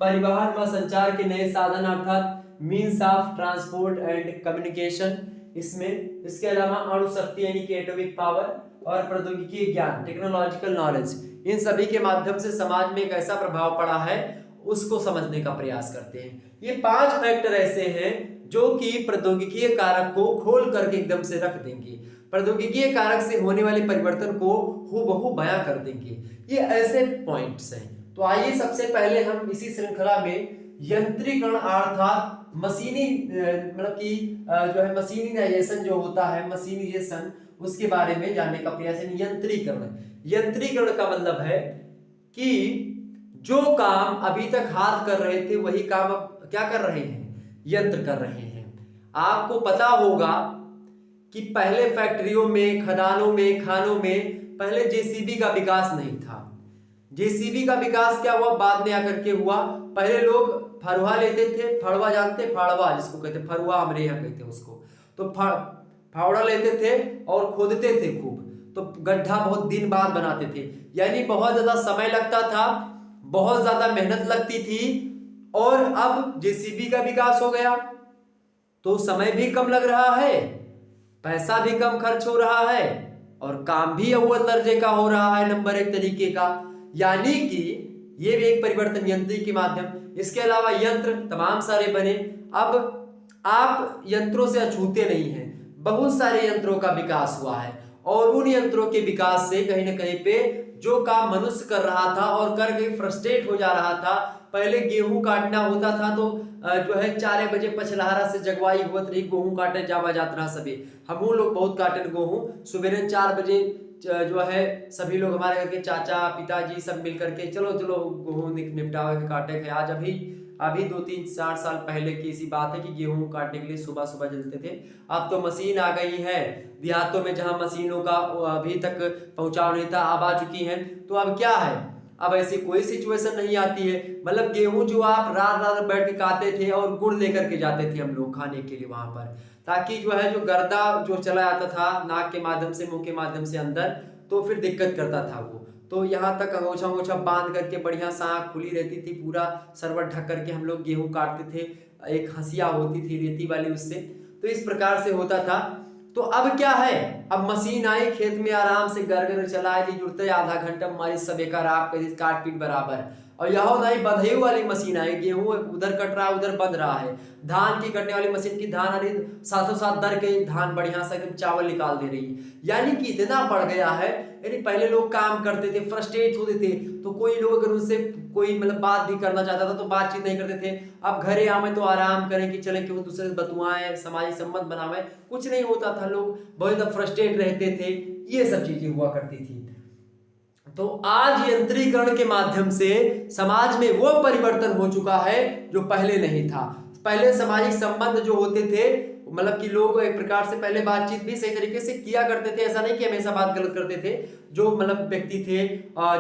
परिवहन व संचार के नए साधन अर्थात means of transport and communication इसमें, इसके अलावा अणु शक्ति यानी कि एटॉमिक पावर और प्रौद्योगिकी ज्ञान टेक्नोलॉजिकल नॉलेज, इन सभी के माध्यम से समाज में एक ऐसा प्रभाव पड़ा है उसको समझने का प्रयास करते हैं। ये 5 फैक्टर ऐसे हैं जो कि प्रौद्योगिकीय कारक को खोल करके एकदम से रख देंगे, प्रौद्योगिकीय कारक से होने वाले परिवर्तन को हूबहू बयां कर देंगे। ये ऐसे पॉइंट्स हैं। तो आइए सबसे पहले हम इसी श्रृंखला में यंत्रीकरण अर्थात मशीनी मतलब कि जो है मशीनीनाइजेशन जो होता है, मशीनीजेशन, उसके बारे में जानने का प्रयास है। यंत्रीकरण का मतलब है कि जो काम अभी तक हाथ कर रहे थे वही काम अब क्या कर रहे हैं, यंत्र कर रहे हैं। आपको पता होगा कि पहले फैक्ट्रियों में, खदानों में, खानों में पहले जेसीबी का विकास नहीं था। जेसीबी का विकास क्या हुआ, बाद में आकर के हुआ। पहले लोग फरुहा लेते थे, फड़वा जानते, फाड़वा जिसको कहते, फरुहा हमारे यहाँ कहते हैं उसको, तो फावड़ा लेते थे और खोदते थे खूब, तो गड्ढा बहुत दिन बाद बनाते थे, यानी बहुत ज्यादा समय लगता था, बहुत ज्यादा मेहनत लगती थी। और अब जेसीबी का विकास हो गया तो समय भी कम लग रहा है, पैसा भी कम खर्च हो रहा है और काम भी अव्वल दर्जे का हो रहा है, नंबर 1 तरीके का। यानी कि ये भी एक परिवर्तन यंत्र के माध्यम। इसके अलावा यंत्र तमाम सारे बने। अब आप यंत्रों से अछूते नहीं हैं, बहुत सारे यंत्रों का विकास हुआ है और उन यंत्रों के विकास से कहीं ना कहीं पे जो काम मनुष्य कर रहा था और करके फ्रस्ट्रेट हो जा रहा था। पहले गेहूं काटना होता था तो जो है 4 बजे पछलहारा से जगवाई हुआ रही, गेहूं काटे जावा जात रहा सभी, हम लोग बहुत काटे गेहूं, सुबह 4 बजे जो है सभी लोग हमारे घर के चाचा पिताजी सब मिल करके चलो गेहूं निपटा के काटे थे। आज अभी 2-3-4 साल पहले की ऐसी बात है कि गेहूं काटने के लिए सुबह सुबह जलते थे। अब तो मशीन आ गई है, देहातों में जहां मशीनों का अभी तक पहुंचाव नहीं था, अब आ चुकी है। तो अब क्या है, अब ऐसी कोई सिचुएशन नहीं आती है। मतलब गेहूं जो आप रात बैठ के काटते थे और गुड़ लेकर के जाते थे हम लोग खाने के लिए वहां पर, ताकि जो है जो गर्दा जो चला आता था नाक के माध्यम से, मुंह के माध्यम से अंदर, तो फिर दिक्कत करता था वो। तो यहाँ तक अंगोछा बांध करके बढ़िया सांख खुली रहती थी, पूरा सरवट ढक करके हम लोग गेहूं काटते थे। एक हंसिया होती थी रेती वाली, उससे तो इस प्रकार से होता था। तो अब क्या है, अब मशीन आई, खेत में आराम से घर चलाए जी जुड़ते, आधा घंटा हमारी सब एक काट पीट बराबर। और यह नहीं बंधई वाली मशीन आई, गेहूं उधर कट रहा है उधर बंध रहा है। धान की कटने वाली मशीन की धान अरे साथों साथ दर के धान बढ़िया से एकदम चावल निकाल दे रही है। यानी कि इतना बढ़ गया है। यानी पहले लोग काम करते थे, फ्रस्ट्रेट होते थे, तो कोई लोग अगर उनसे कोई मतलब बात भी करना चाहता था तो बातचीत नहीं करते थे। अब घरे आवे तो आराम करें कि चले क्यों दूसरे से बतुआएं, सामाजिक संबंध बनावे, कुछ नहीं होता था, लोग बहुत ज्यादा फ्रस्ट्रेट रहते थे। ये सब चीजें हुआ करती थी। तो आज यंत्रीकरण के माध्यम से समाज में वो परिवर्तन हो चुका है जो पहले नहीं था। पहले सामाजिक संबंध जो होते थे, मतलब कि लोग एक प्रकार से पहले बातचीत भी सही तरीके से किया करते थे, ऐसा नहीं कि हमेशा बात गलत करते थे। जो मतलब व्यक्ति थे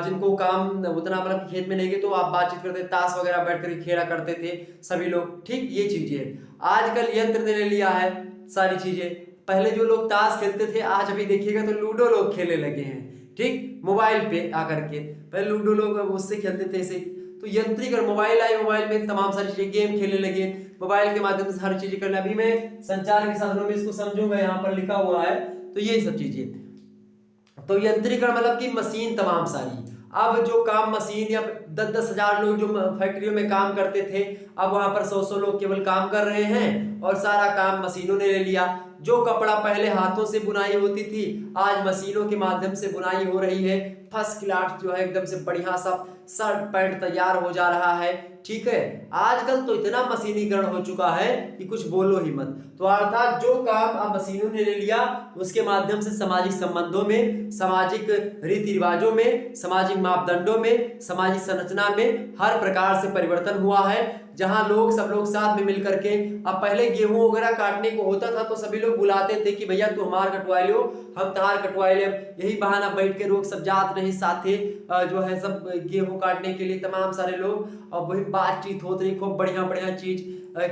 जिनको काम उतना मतलब खेत में नहीं गए तो आप बातचीत करते, ताश वगैरह बैठ कर खेला करते थे सभी लोग, ठीक। ये चीजें आजकल यंत्र ने ले लिया है सारी चीजें। पहले जो लोग ताश खेलते थे, आज अभी देखिएगा तो लूडो लोग खेलने लगे हैं, ठीक, मोबाइल पे आकर के। पहले लूडो लोग उससे खेलते थे ऐसे। तो यंत्रीकरण, मोबाइल आए, मोबाइल में तमाम सारी चीजें, गेम खेलने लगे, मोबाइल के माध्यम से हर चीजें करना। अभी मैं संचार के साधनों में इसको समझूंगा, यहाँ पर लिखा हुआ है। तो ये सब चीजें, तो यंत्रीकरण मतलब कि मशीन तमाम सारी। अब जो काम मशीन या 10-10 हजार लोग जो फैक्ट्रियों में काम करते थे, अब वहां पर 100-100 लोग केवल काम कर रहे हैं और सारा काम मशीनों ने ले लिया। जो कपड़ा पहले हाथों से बुनाई होती थी, आज मशीनों के माध्यम से बुनाई हो रही है। फर्स्ट क्लास जो है एकदम से बढ़िया सा शर्ट पैंट तैयार हो जा रहा है, ठीक है। आजकल तो इतना मशीनीकरण हो चुका है कि कुछ बोलो ही मत। तो अर्थात जो काम अब मशीनों ने ले लिया, उसके माध्यम से सामाजिक संबंधों में, सामाजिक रीति रिवाजों में, सामाजिक मापदंडों में, सामाजिक संरचना में हर प्रकार से परिवर्तन हुआ है। जहां लोग सब लोग साथ में मिल करके, अब पहले गेहूं वगैरह काटने को होता था तो सभी लोग बुलाते थे कि भैया तू हमार कटवा लो, हम तहार कटवा ले, यही बहाना बैठ के लोग सब जात रहे साथे जो है सब गेहूं काटने के लिए तमाम सारे लोग, और वही बातचीत होती रही, खूब बढ़िया बढ़िया चीज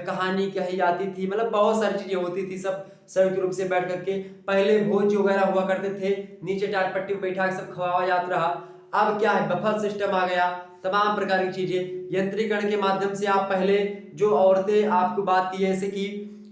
कहानी कही जाती थी, मतलब बहुत सारी चीजें होती थी, सब संयुक्त रूप से बैठ करके। पहले भोज वगैरह हुआ करते थे, नीचे टाट पट्टी बैठा के सब खवाया जाता रहा। अब क्या है, बफर सिस्टम आ गया, तमाम प्रकार की चीजें यंत्रीकरण के माध्यम से। आप पहले जो औरतें, आपको बात की जैसे कि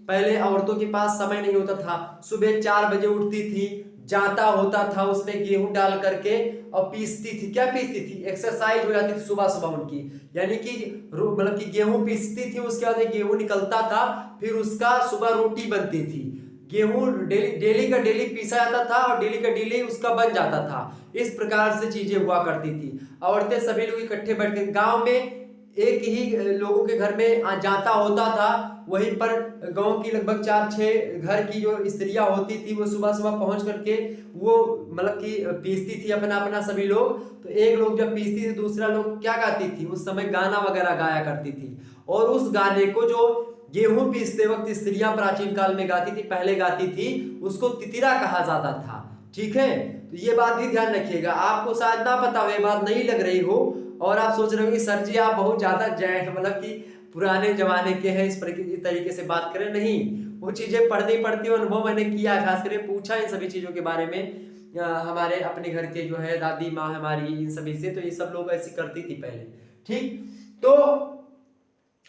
पहले औरतों के पास समय नहीं होता था, सुबह 4 बजे उठती थी, जाता होता था, उसमें गेहूं डाल करके और पीसती थी। क्या पीसती थी, एक्सरसाइज हो जाती थी सुबह सुबह उनकी, यानी कि मतलब कि गेहूं पीसती थी, उसके बाद गेहूं निकलता था, फिर उसका सुबह रोटी बनती थी। गेहूं डेली का डेली पीसा जाता था और डेली का डेली उसका बन जाता था। इस प्रकार से चीजें हुआ करती थी। औरतें सभी लोग इकट्ठे बैठ के, गांव में एक ही लोगों के घर में जाता होता था, वहीं पर गांव की लगभग 4-6 घर की जो स्त्रियां होती थी वो सुबह सुबह पहुंच करके वो मतलब कि पीसती थी अपना अपना सभी लोग। तो एक लोग जब पीसती थी, दूसरा लोग क्या गाती थी, उस समय गाना वगैरह गाया करती थी, और उस गाने को जो गेहूं पीसते वक्त स्त्रियां प्राचीन काल में गाती थी, पहले गाती थी, उसको तितिरा कहा जाता था। ठीक है, तो ये बात भी ध्यान रखिएगा। आपको शायद ना पता हो, ये बात नहीं लग रही हो, और आप सोच रहे हो कि सर जी आप बहुत ज्यादा मतलब कि पुराने जमाने के हैं, इस तरीके से बात करें। नहीं, वो चीजें पढ़नी पड़ती, अनुभव मैंने किया, खास करके पूछा इन सभी चीजों के बारे में हमारे अपने घर के जो है दादी माँ हमारी, इन सभी से, तो ये सब लोग ऐसी करती थी पहले। ठीक, तो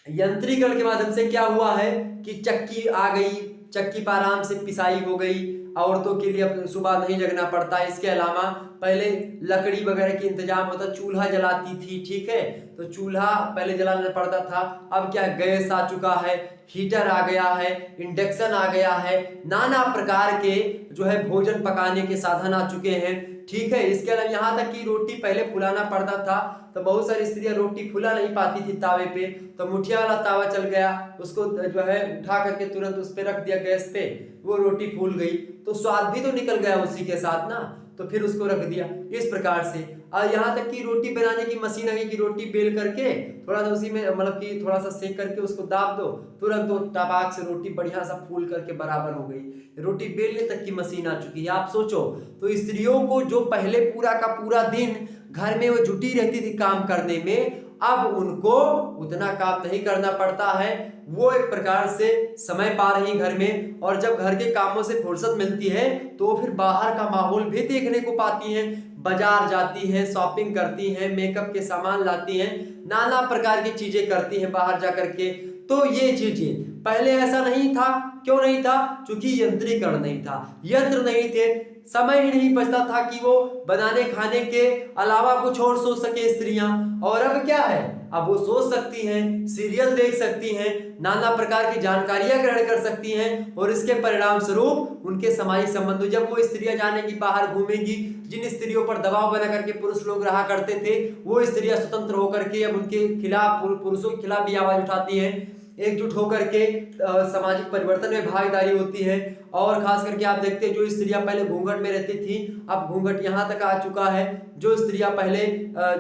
यंत्रीकरण के माध्यम से क्या हुआ है कि चक्की आ गई, चक्की पर आराम से पिसाई हो गई, औरतों के लिए अब सुबह नहीं जगना पड़ता। इसके अलावा पहले लकड़ी वगैरह की इंतजाम होता, चूल्हा जलाती थी। ठीक है, तो चूल्हा पहले जलाना पड़ता था। अब क्या, गैस आ चुका है, हीटर आ गया है, इंडक्शन आ गया है, नाना प्रकार के जो है भोजन पकाने के साधन आ चुके हैं। ठीक है, इसके अलावा यहाँ तक कि रोटी पहले फुलाना पड़ता था, तो बहुत सारी स्त्रियां रोटी फुला नहीं पाती थी तावे पे, तो मुठिया वाला तावा चल गया, उसको जो है उठा करके तुरंत उस पे रख दिया गैस पे, वो रोटी फूल गई, तो स्वाद भी तो निकल गया उसी के साथ ना, तो फिर उसको रख दिया। इस प्रकार से और यहाँ तक कि रोटी बनाने की मशीन आ गई कि रोटी बेल करके थोड़ा सा उसी में मतलब कि थोड़ा सा सेक करके उसको दाब दो, तुरंत वो टबाक से रोटी बढ़िया सा फूल करके बराबर हो गई। रोटी बेलने तक की मशीन आ चुकी है। आप सोचो, तो स्त्रियों को जो पहले पूरा का पूरा दिन घर में वो जुटी रहती थी काम करने में, अब उनको उतना काम नहीं करना पड़ता है, वो एक प्रकार से समय पा रही घर में, और जब घर के कामों से फुर्सत मिलती है तो फिर बाहर का माहौल भी देखने को पाती हैं, बाजार जाती हैं, शॉपिंग करती हैं, मेकअप के सामान लाती हैं, नाना प्रकार की चीजें करती हैं बाहर जा करके। तो ये चीजें पहले ऐसा नहीं था। क्यों नहीं था? क्योंकि यंत्रीकरण नहीं था, यंत्र नहीं थे, समय ही नहीं बचता था कि वो बनाने खाने के अलावा कुछ और सोच सके स्त्रियां। और अब क्या है, अब वो सोच सकती हैं, सीरियल देख सकती हैं, नाना प्रकार की जानकारियां ग्रहण कर सकती हैं, और इसके परिणाम स्वरूप उनके सामाजिक संबंधों, जब वो स्त्रियां जानेंगी बाहर घूमेंगी, जिन स्त्रियों पर दबाव बना करके पुरुष लोग रहा करते थे, वो स्त्रियां स्वतंत्र होकर के अब उनके खिलाफ, पुरुषों के खिलाफ भी आवाज उठाती हैं, एकजुट होकर के सामाजिक परिवर्तन में भागीदारी होती है। और खास करके आप देखते हैं, जो स्त्रियां पहले घूंघट में रहती थी, अब घूंघट यहाँ तक आ चुका है। जो स्त्रियां पहले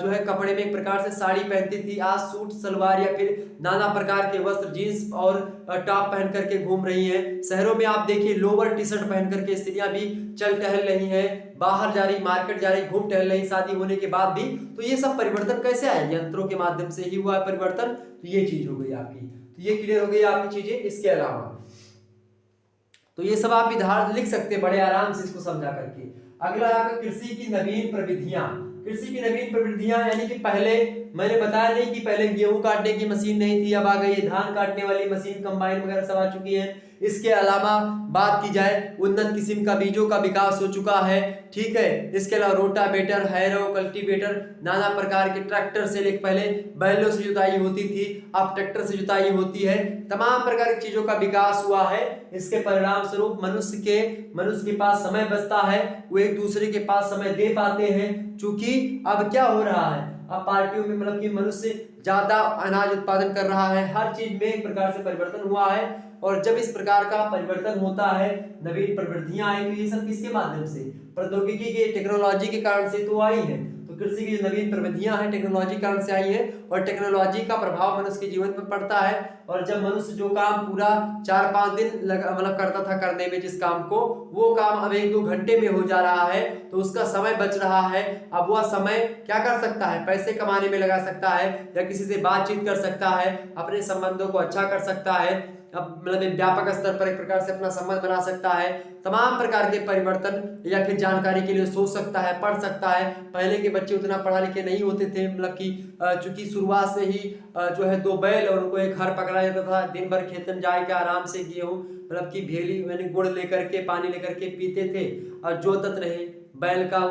जो है कपड़े में एक प्रकार से साड़ी पहनती थी, आज सूट सलवार या फिर नाना प्रकार के वस्त्र, जींस और टॉप पहन करके घूम रही हैं। शहरों में आप देखिए लोअर टी शर्ट पहन करके स्त्रियां भी चल टहल रही हैं, बाहर जा रही, मार्केट जा रही, घूम टहल रही, शादी होने के बाद भी। तो ये सब परिवर्तन कैसे आए? यंत्रों के माध्यम से ही हुआ परिवर्तन। तो ये चीज हो गई आपकी, तो ये क्लियर हो गई आपकी चीजें। इसके अलावा तो ये सब आप इधर लिख सकते हैं बड़े आराम से इसको समझा करके। अगला आपका कृषि की नवीन प्रविधियां। कृषि की नवीन प्रविधियां यानी कि पहले मैंने बताया नहीं कि पहले गेहूं काटने की मशीन नहीं थी, अब आ गई धान काटने वाली मशीन, कंबाइन वगैरह सब आ चुकी है। इसके अलावा बात की जाए, उन्नत किस्म का बीजों का विकास हो चुका है। ठीक है, इसके अलावा रोटावेटर, हैरो, कल्टीवेटर, नाना प्रकार के ट्रैक्टर से लेकर पहले बैलों से जुताई होती थी, अब ट्रैक्टर से जुताई होती है। तमाम प्रकार की चीजों का विकास हुआ है। इसके परिणाम स्वरूप मनुष्य के पास समय बचता है, वो एक दूसरे के पास समय दे पाते हैं। चूंकि अब क्या हो रहा है, अब पार्टियों में मतलब कि मनुष्य ज्यादा अनाज उत्पादन कर रहा है, हर चीज में एक प्रकार से परिवर्तन हुआ है। और जब इस प्रकार का परिवर्तन होता है, नवीन प्रवृत्तियां आई, तो ये सब किसके माध्यम से? प्रौद्योगिकी के, टेक्नोलॉजी के कारण से तो आई है। तो कृषि की जो नवीन प्रविधियां हैं टेक्नोलॉजी कारण से आई है और टेक्नोलॉजी का प्रभाव मनुष्य के जीवन पर पड़ता है। और जब मनुष्य जो काम पूरा 4-5 दिन मतलब करता था करने में जिस काम को, वो काम अब 1-2 घंटे में हो जा रहा है, तो उसका समय बच रहा है। अब वह समय क्या कर सकता है, पैसे कमाने में लगा सकता है या किसी से बातचीत कर सकता है, अपने संबंधों को अच्छा कर सकता है, अब मतलब एक व्यापक स्तर पर एक प्रकार से अपना संबंध बना सकता है, तमाम प्रकार के परिवर्तन या फिर जानकारी के लिए सोच सकता है, पढ़ सकता है। पहले के बच्चे उतना पढ़ा लिखे नहीं होते थे, मतलब कि चूंकि शुरुआत से ही जो है 2 बैल और उनको एक हर पकड़ा जाता था, दिन भर खेतन जाए के आराम से गेहूं मतलब कि भेली मैंने गुड़ लेकर के पानी लेकर के पीते थे और जोतत रहे, बैल का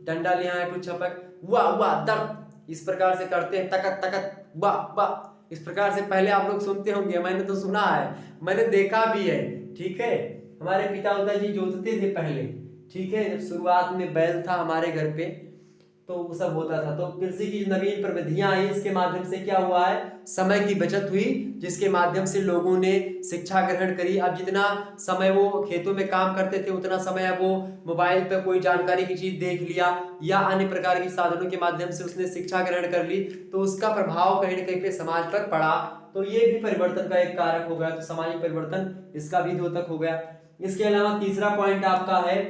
डंडा ले आए कुछ छपक वाह वाह दर्द इस प्रकार से करते हैं, तकत तकत वाह वाह इस प्रकार से पहले आप लोग सुनते होंगे, मैंने तो सुना है, मैंने देखा भी है। ठीक है, हमारे पिता जी जोतते थे पहले। ठीक है, जब शुरुआत में बैल था हमारे घर पे तो वो सब होता था। तो कृषि की नवीन प्रविधियां आई, इसके माध्यम से क्या हुआ है, समय की बचत हुई, जिसके माध्यम से लोगों ने शिक्षा ग्रहण करी। अब जितना समय वो खेतों में काम करते थे उतना समय अब वो मोबाइल पे कोई जानकारी की चीज देख लिया या अन्य प्रकार के साधनों के माध्यम से उसने शिक्षा ग्रहण कर ली, तो उसका प्रभाव कहीं ना कहीं पे समाज पर पड़ा। तो ये भी परिवर्तन का एक कारक हो गया। तो सामाजिक परिवर्तन इसका भी द्योतक हो गया। इसके अलावा तीसरा पॉइंट आपका है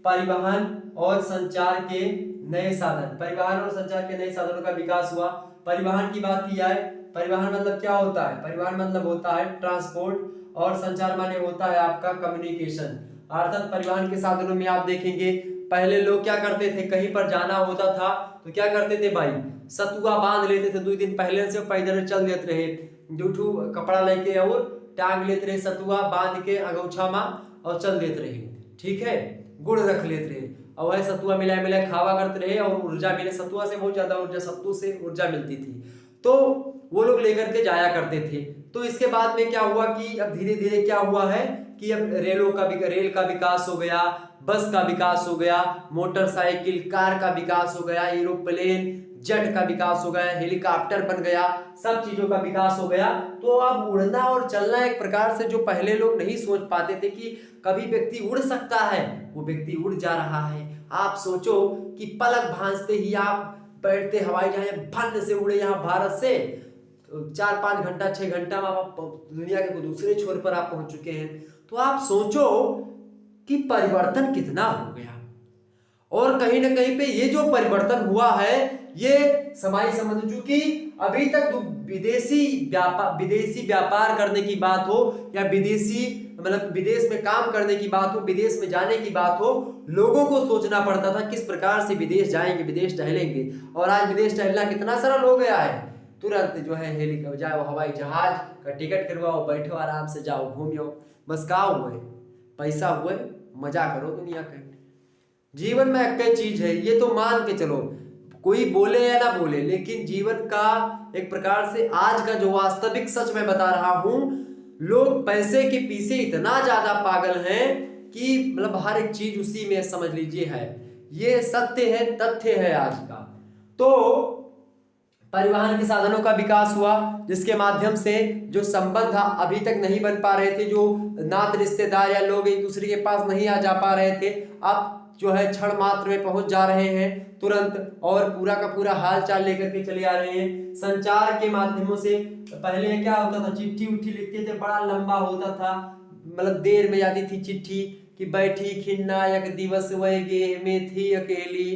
परिवहन और संचार के नए साधन। परिवहन और संचार के नए साधनों का विकास हुआ। परिवहन की बात की जाए, परिवहन मतलब क्या होता है, परिवहन मतलब होता है ट्रांसपोर्ट और संचार माने होता है आपका कम्युनिकेशन। अर्थात परिवहन के साधनों में आप देखेंगे पहले लोग क्या करते थे, कहीं पर जाना होता था तो क्या करते थे भाई, सतुआ बांध लेते थे, 2 दिन पहले से पैदल चल देते रहे, जूठू कपड़ा लेके और टांग लेते रहे, सतुआ बांध के अगौछा में और चल देते रहे। ठीक है, गुड़ रख लेते रहे और वह सतुआ मिलाए मिलाए खावा करते रहे और ऊर्जा मिले, सतुआ से बहुत ज्यादा ऊर्जा, सत्तू से ऊर्जा मिलती थी, तो वो लोग लेकर के जाया करते थे। तो इसके बाद में क्या हुआ कि अब धीरे धीरे क्या हुआ है कि अब रेल का विकास हो गया, बस का विकास हो गया, मोटरसाइकिल कार का विकास हो गया, एरोप्लेन जेट का विकास हो गया, हेलीकॉप्टर बन गया, सब चीजों का विकास हो गया। तो अब उड़ना और चलना एक प्रकार से जो पहले लोग नहीं सोच पाते थे कि कभी व्यक्ति उड़ सकता है, वो व्यक्ति उड़ जा रहा है। आप सोचो कि पलक भांजते ही आप बैठते हवाई जहाज भन से उड़े यहाँ भारत से, 4-5 घंटा 6 घंटा में आप दुनिया के दूसरे छोर पर आप पहुंच चुके हैं। तो आप सोचो कि परिवर्तन कितना हो गया। और कहीं ना कहीं पे ये जो परिवर्तन हुआ है ये समाज संबंध, चूंकि अभी तक विदेशी व्यापार करने की बात हो या विदेशी मतलब विदेश में काम करने की बात हो, विदेश में जाने की बात हो, लोगों को सोचना पड़ता था किस प्रकार से विदेश जाएंगे, विदेश टहलेंगे। और आज विदेश टहलना कितना सरल हो गया है, तुरंत जो है हेलीकॉप्टर जाओ, हवाई जहाज का टिकट करवाओ, बैठो आराम से जाओ घूमो, बस का हुए पैसा हुए मजा करो दुनिया के। जीवन में एक चीज है, ये तो मान के चलो कोई बोले या ना बोले, लेकिन जीवन का एक प्रकार से आज का जो वास्तविक सच मैं बता रहा हूं, लोग पैसे के पीछे इतना ज्यादा पागल हैं कि मतलब हर एक चीज उसी में समझ लीजिए है। ये सत्य है, तथ्य है आज का। तो परिवहन के साधनों का विकास हुआ जिसके माध्यम से जो संबंध अभी तक नहीं बन पा रहे थे, जो नात रिश्तेदार या लोग एक दूसरे के पास नहीं आ जा पा रहे थे, अब जो है क्षण मात्र में पहुंच जा रहे हैं तुरंत, और पूरा का पूरा हाल चाल लेकर के चले आ रहे हैं। संचार के माध्यमों से पहले क्या होता था, चिट्ठी उट्ठी लिखते थे, बड़ा लंबा होता था, मतलब देर में जाती थी चिट्ठी कि बैठी खिन्ना एक दिवस वह गे में थी अकेली,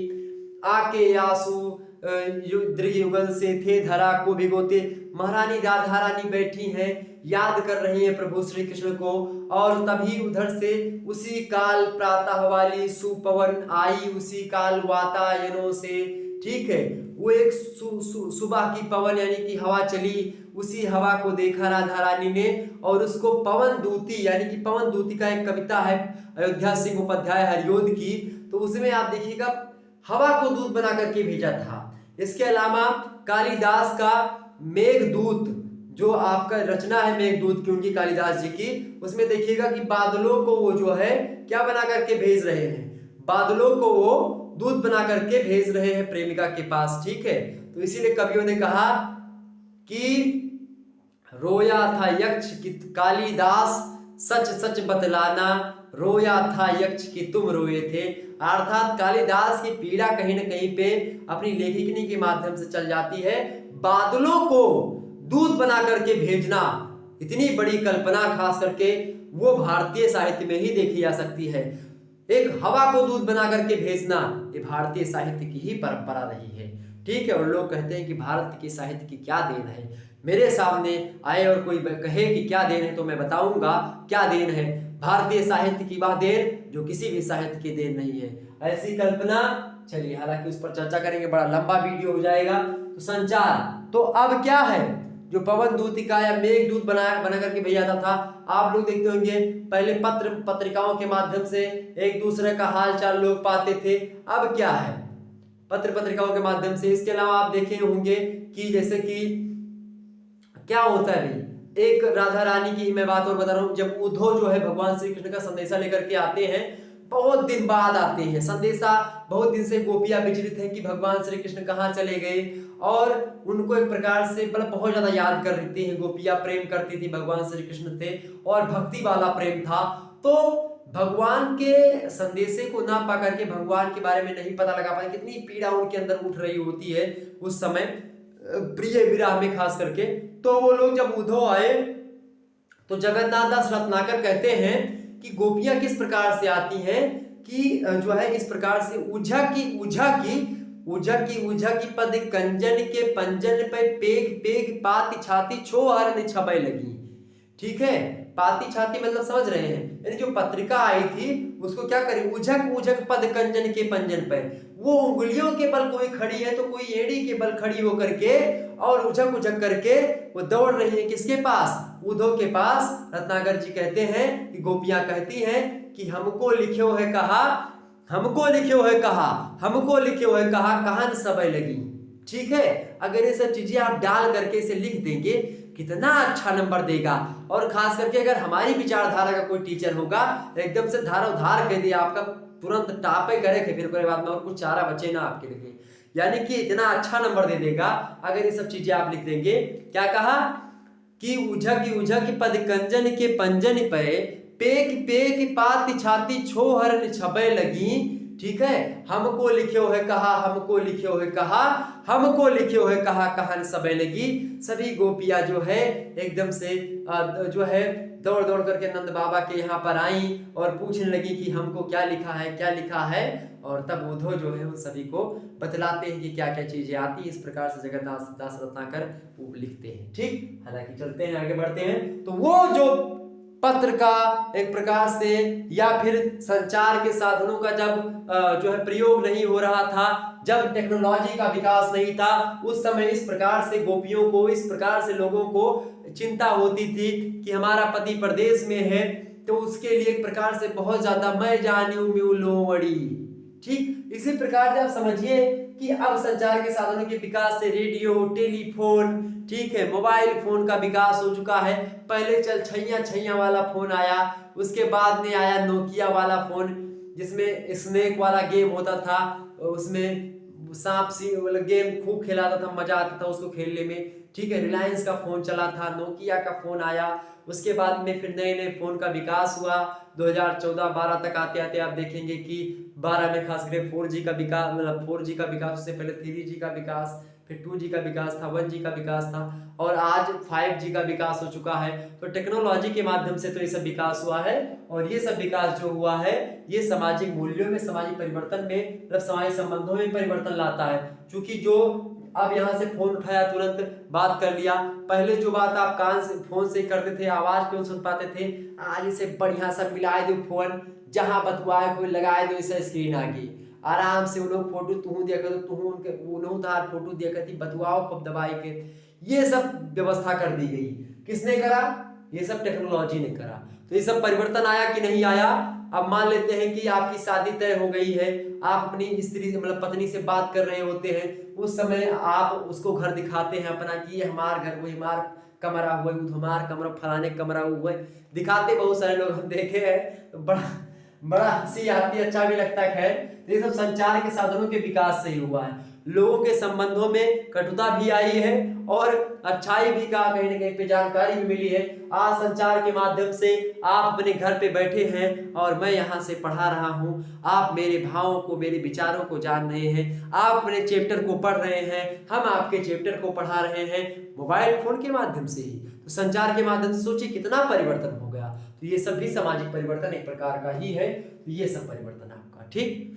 आके आंसू युगल से थे धरा को भिगोते। महारानी राधा रानी बैठी हैं, याद कर रही हैं प्रभु श्री कृष्ण को, और तभी उधर से उसी काल प्रातः वाली सुपवन आई, उसी काल वातायनों से, ठीक है, वो एक सुबह की पवन यानी कि हवा चली, उसी हवा को देखा राधा रानी ने और उसको पवन दूती, यानी कि पवन दूती का एक कविता है अयोध्या सिंह उपाध्याय हरियोध की, तो उसमें आप देखिएगा हवा को दूत बना करके भेजा था। इसके अलावा कालिदास का मेघदूत जो आपका रचना है मेघदूत की उनकी कालिदास जी की, उसमें देखिएगा कि बादलों को वो जो है क्या बना करके भेज रहे हैं, बादलों को वो दूत बना करके भेज रहे हैं प्रेमिका के पास, ठीक है। तो इसीलिए कवियों ने कहा कि रोया था यक्ष कालिदास, सच सच बतलाना, रोया था यक्ष की तुम रोए थे। अर्थात कालिदास की पीड़ा कहीं ना कहीं पे अपनी लेखनी के माध्यम से चल जाती है। बादलों को दूध बना करके भेजना, इतनी बड़ी कल्पना खास करके वो भारतीय साहित्य में ही देखी जा सकती है। एक हवा को दूध बना करके भेजना, ये भारतीय साहित्य की ही परंपरा रही है। ठीक है, और लोग कहते हैं कि भारत के साहित्य की क्या देन है। मेरे सामने आए और कोई कहे कि क्या देन है, तो मैं बताऊंगा क्या देन है। भारतीय साहित्य की वह देन जो किसी भी साहित्य की देन नहीं है, ऐसी कल्पना। चलिए, हालांकि उस पर चर्चा करेंगे, बड़ा लंबा वीडियो हो जाएगा। तो संचार तो अब क्या है, जो पवन दूतिका या मेघदूत बना करके भेजा जाता था, आप लोग देखते होंगे पहले पत्रिकाओं के माध्यम से एक दूसरे का हाल चाल लोग पाते थे। अब क्या है, पत्र पत्रिकाओं के माध्यम से। इसके अलावा आप देखे होंगे कि जैसे कि क्या होता है भाई, एक राधा रानी की मैं बात और बता रहा हूँ। जब उद्धव जो है भगवान श्री कृष्ण का संदेशा लेकर के आते हैं, बहुत दिन बाद आते हैं संदेशा, बहुत दिन से गोपियां विचलित हैं कि भगवान श्री कृष्ण कहाँ चले गए, और उनको एक प्रकार से मतलब बहुत ज्यादा याद कर रही थी गोपियां। प्रेम करती थी भगवान श्री कृष्ण थे, और भक्ति वाला प्रेम था। तो भगवान के संदेशे को ना पा करके, भगवान के बारे में नहीं पता लगा पाए, कितनी पीड़ा उनके अंदर उठ रही होती है उस समय प्रिय विरह में खास करके। तो वो लोग जब उद्धव आए तो जगन्नाथ दास रत्नाकर कहते हैं कि गोपियां किस प्रकार से आती हैं कि जो है इस प्रकार से उझा की पद कंजन के पंजन पे पेग पेग पाती छाती छो हरन छबे लगी। ठीक है, पाती छाती मतलब समझ रहे हैं, यानी जो पत्रिका आई थी उसको क्या करी, उझक पद कंजन के पंजन पे, वो उंगलियों के बल कोई खड़ी है तो कोई एड़ी के बल खड़ी होकर के और उझक करके वो दौड़ रही है किसके पास, उद्धव के पास। रत्नाकर जी कहते हैं कि गोपियां कहती हैं कि हमको लिखो है कहा, कहान सबे लगी। ठीक है, अगर ये सब चीजें आप डाल करके इसे लिख देंगे, कितना अच्छा नंबर देगा। और खास करके अगर हमारी विचारधारा का कोई टीचर होगा, एकदम से धारोधार कह दिया आपका, तुरंत टापे करे थे, फिर कोई बाद में और कुछ चारा बचे ना आपके लिए, यानी कि इतना अच्छा नंबर दे देगा अगर ये सब चीजें आप लिख देंगे। क्या कहा कि उझा की पद कंजन के पंजन पे पेक पेक पाती छाती छो हरन छबे लगी। ठीक है, हमको लिखो है कहा कहन सबे लगी। सभी गोपियां जो है एकदम से जो है दौड़ दौड़ करके नंद बाबा के यहाँ पर आई और पूछने लगी कि हमको क्या लिखा है। और तब उद्धव जो है उन सभी को बतलाते हैं कि क्या क्या चीजें आती है। इस प्रकार से जगन्नाथ दास रत्नाकर वो लिखते हैं। ठीक, हालांकि चलते हैं आगे बढ़ते हैं। तो वो जो पत्र का एक प्रकार से या फिर संचार के साधनों का जब जो है प्रयोग नहीं हो रहा था, जब टेक्नोलॉजी का विकास नहीं था, उस समय इस प्रकार से गोपियों को, इस प्रकार से लोगों को चिंता होती थी कि हमारा पति प्रदेश में है, तो उसके लिए एक प्रकार से बहुत ज्यादा मैं जानियो लोमड़ी। ठीक, इसी प्रकार से आप समझिए कि अब संचार के साधनों के विकास से रेडियो, टेलीफोन, ठीक है, मोबाइल फोन का विकास हो चुका है। पहले चल छैया वाला फोन आया, उसके बाद में आया नोकिया वाला फोन, जिसमें स्नेक वाला गेम होता था, उसमें सांप सी वाला गेम खूब खेलाता था, मजा आता था उसको खेलने में। ठीक है, रिलायंस का फोन चला था, नोकिया का फोन आया, उसके बाद में फिर नए नए फोन का विकास हुआ। 2014-12 तक आते आते आप देखेंगे कि 12 में खास करके 4G का विकास, मतलब 4G का विकास, उससे पहले 3G का विकास, फिर 2G का विकास था, 1G का विकास था, और आज 5G का विकास हो चुका है। तो टेक्नोलॉजी के माध्यम से तो ये सब विकास हुआ है, और ये सब विकास जो हुआ है ये सामाजिक मूल्यों में, सामाजिक परिवर्तन में, मतलब सामाजिक संबंधों में परिवर्तन लाता है। क्योंकि जो अब यहाँ से फोन उठाया, तुरंत बात कर लिया। पहले जो बात आप कान से फोन से करते थे, आवाज क्यों सुन पाते थे, आज इसे बढ़िया सा मिलाए दो फोन, जहां बतवाए कोई लगाए दो, इसे स्क्रीन आ गई, आराम से वो लोग फोटो तुहू देखा तो तुहू उनके उन्हों तार फोटो देखा थी, बतवाओ खूब दबाई के, ये सब व्यवस्था कर दी गई। किसने करा, ये सब टेक्नोलॉजी ने करा। तो ये सब परिवर्तन आया कि नहीं आया। अब मान लेते हैं कि आपकी शादी तय हो गई है, आप अपनी स्त्री मतलब पत्नी से बात कर रहे होते हैं, उस समय आप उसको घर दिखाते हैं अपना कि ये हमार घर, वो हमार कमरा हुआ, हमार कमरा, फलाने कमरा हुआ, दिखाते बहुत सारे लोग हम देखे हैं। तो बड़ा हंसी आती है, अच्छा भी लगता है। खैर, ये सब संचार के साधनों के विकास से ही हुआ है। लोगों के संबंधों में कटुता भी आई है और अच्छाई भी का कहीं ना कहीं पे जानकारी भी मिली है। आज संचार के माध्यम से आप अपने घर पे बैठे हैं और मैं यहाँ से पढ़ा रहा हूँ, आप मेरे भावों को, मेरे विचारों को जान रहे हैं, आप अपने चैप्टर को पढ़ रहे हैं, हम आपके चैप्टर को पढ़ा रहे हैं मोबाइल फोन के माध्यम से ही। तो संचार के माध्यम से सोचिए कितना परिवर्तन हो गया। तो ये सब भी सामाजिक परिवर्तन एक प्रकार का ही है। तो ये सब परिवर्तन आपका ठीक।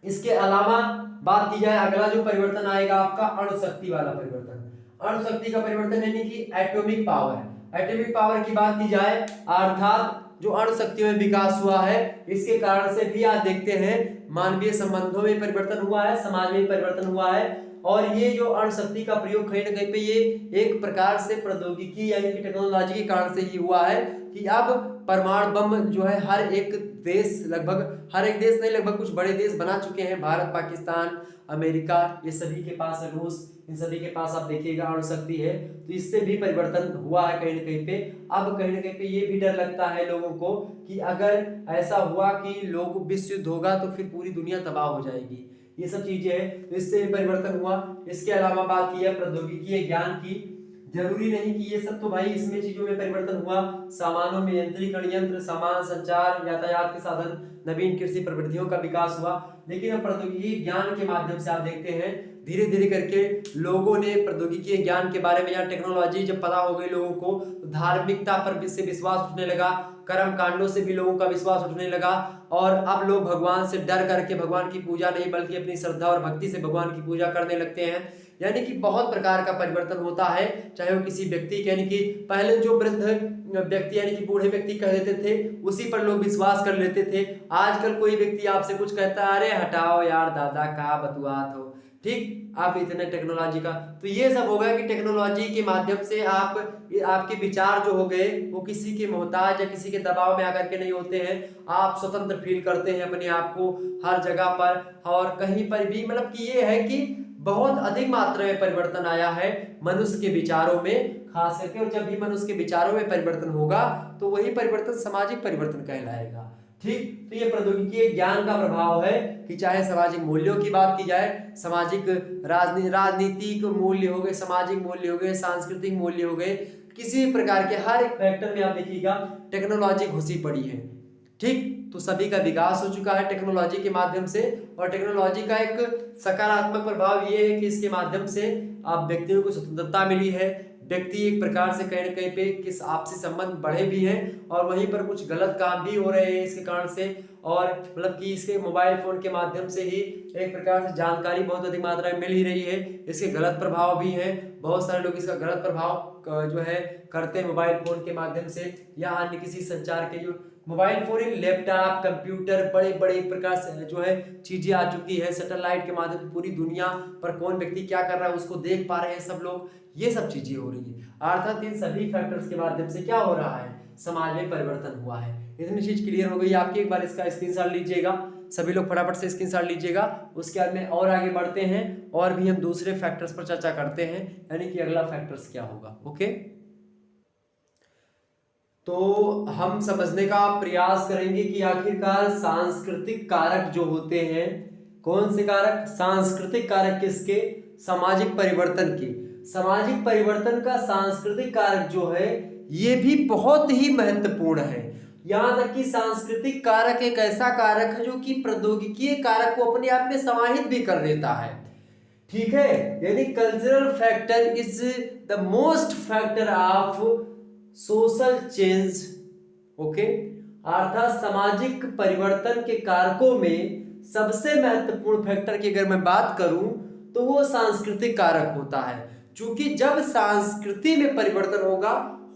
इसके अलावा बात की जाए, अगला जो परिवर्तन आएगा आपका अणुशक्ति वाला परिवर्तन। अणुशक्ति का परिवर्तन यानी कि एटॉमिक पावर। एटॉमिक पावर की बात की जाए अर्थात जो अणुशक्ति में विकास हुआ है, इसके कारण से भी आज देखते हैं मानवीय संबंधों में परिवर्तन हुआ है, समाज में परिवर्तन हुआ है। और ये जो अणुशक्ति का प्रयोग कहीं ना कहीं पे ये एक प्रकार से प्रौद्योगिकी यानी कि टेक्नोलॉजी के कारण से ही हुआ है कि अब परमाणु बम जो है हर एक देश, लगभग हर एक देश नहीं, लगभग कुछ बड़े देश बना चुके हैं। भारत, पाकिस्तान, अमेरिका, ये सभी के पास, रूस, इन सभी के पास आप देखिएगा अणुशक्ति है। तो इससे भी परिवर्तन हुआ है कहीं ना कहीं पे। अब कहीं ना कहीं पे ये भी डर लगता है लोगों को कि अगर ऐसा हुआ कि लोग विश्व युद्ध होगा तो फिर पूरी दुनिया तबाह हो जाएगी। ये सब चीजें हैं, तो इससे भी परिवर्तन हुआ। इसके अलावा बात की है प्रौद्योगिकी ज्ञान की, जरूरी नहीं कि ये सब तो भाई इसमें चीजों में परिवर्तन हुआ। सामानों में यंत्रीकरण, यंत्र, सामान, संचार, यातायात के साधन, नवीन कृषि प्रविधियों का विकास हुआ। लेकिन अब प्रौद्योगिकी ज्ञान के माध्यम से आप देखते हैं धीरे धीरे करके लोगों ने प्रौद्योगिकी ज्ञान के बारे में, या टेक्नोलॉजी जब पता हो गई लोगों को, तो धार्मिकता पर से विश्वास उठने लगा, कर्म कांडों से भी लोगों का विश्वास उठने लगा। और अब लोग भगवान से डर करके भगवान की पूजा नहीं बल्कि अपनी श्रद्धा और भक्ति से भगवान की पूजा करने लगते हैं। यानी कि बहुत प्रकार का परिवर्तन होता है, चाहे वो किसी व्यक्ति के, यानी कि पहले जो वृद्ध व्यक्ति यानी कि बूढ़े व्यक्ति कह देते थे उसी पर लोग विश्वास कर लेते थे। आजकल कोई व्यक्ति आपसे कुछ कहता है, अरे हटाओ यार दादा का बतुआत हो, ठीक, आप इतने टेक्नोलॉजी का। तो ये सब हो गया कि टेक्नोलॉजी के माध्यम से आपके विचार जो हो गए वो किसी के मोहताज या किसी के दबाव में आकर के नहीं होते हैं। आप स्वतंत्र फील करते हैं अपने आप को हर जगह पर और कहीं पर भी। मतलब कि ये है कि बहुत अधिक मात्रा में परिवर्तन आया है मनुष्य के विचारों में खास करके। और जब भी मनुष्य के विचारों में परिवर्तन होगा तो वही परिवर्तन सामाजिक परिवर्तन कहलाएगा, ठीक। तो ये प्रौद्योगिकी ज्ञान का प्रभाव है कि चाहे सामाजिक मूल्यों की बात की जाए, सामाजिक राजनीतिक मूल्य हो गए, सामाजिक मूल्य हो गए, सांस्कृतिक मूल्य हो गए, किसी भी प्रकार के हर एक फैक्टर में आप देखिएगा टेक्नोलॉजी घुसी पड़ी है, ठीक। तो सभी का विकास हो चुका है टेक्नोलॉजी के माध्यम से। और टेक्नोलॉजी का एक सकारात्मक प्रभाव ये है कि इसके माध्यम से आप व्यक्तियों को स्वतंत्रता मिली है। व्यक्ति एक प्रकार से कहीं ना कहीं पे किस आपसी संबंध बढ़े भी हैं और वहीं पर कुछ गलत काम भी हो रहे हैं इसके कारण से। और मतलब कि इसके मोबाइल फोन के माध्यम से ही एक प्रकार से जानकारी बहुत अधिक मात्रा में मिल ही रही है। इसके गलत प्रभाव भी हैं, बहुत सारे लोग इसका गलत प्रभाव जो है करते हैं मोबाइल फोन के माध्यम से या अन्य किसी संचार के। जो मोबाइल फोन, लैपटॉप, कंप्यूटर, बड़े बड़े प्रकार से जो है चीजें आ चुकी है। सैटेलाइट के माध्यम से पूरी दुनिया पर कौन व्यक्ति क्या कर रहा है उसको देख पा रहे हैं सब लोग। ये सब चीजें हो रही है, अर्थात इन सभी फैक्टर्स के माध्यम से क्या हो रहा है, समाज में परिवर्तन हुआ है। इतनी चीज क्लियर हो गई आपकी। एक बार इसका स्क्रीनशॉट लीजिएगा, सभी लोग फटाफट से स्क्रीनशॉट लीजिएगा। उसके बाद में और आगे बढ़ते हैं और भी हम दूसरे फैक्टर्स पर चर्चा करते हैं, यानी कि अगला फैक्टर्स क्या होगा। ओके, तो हम समझने का प्रयास करेंगे कि आखिरकार सांस्कृतिक कारक जो होते हैं, कौन से कारक, सांस्कृतिक कारक किसके, सामाजिक परिवर्तन के। सामाजिक परिवर्तन का सांस्कृतिक कारक जो है ये भी बहुत ही महत्वपूर्ण है। यहां तक कि सांस्कृतिक कारक एक ऐसा कारक है जो कि प्रौद्योगिकी कारक को अपने आप में समाहित भी कर देता है, ठीक है। यानी cultural factor is the most factor of social change, okay. अर्थात सामाजिक परिवर्तन के कारकों में सबसे महत्वपूर्ण फैक्टर की अगर मैं बात करूं तो वो सांस्कृतिक कारक होता है। क्योंकि जब संस्कृति में परिवर्तन होगा,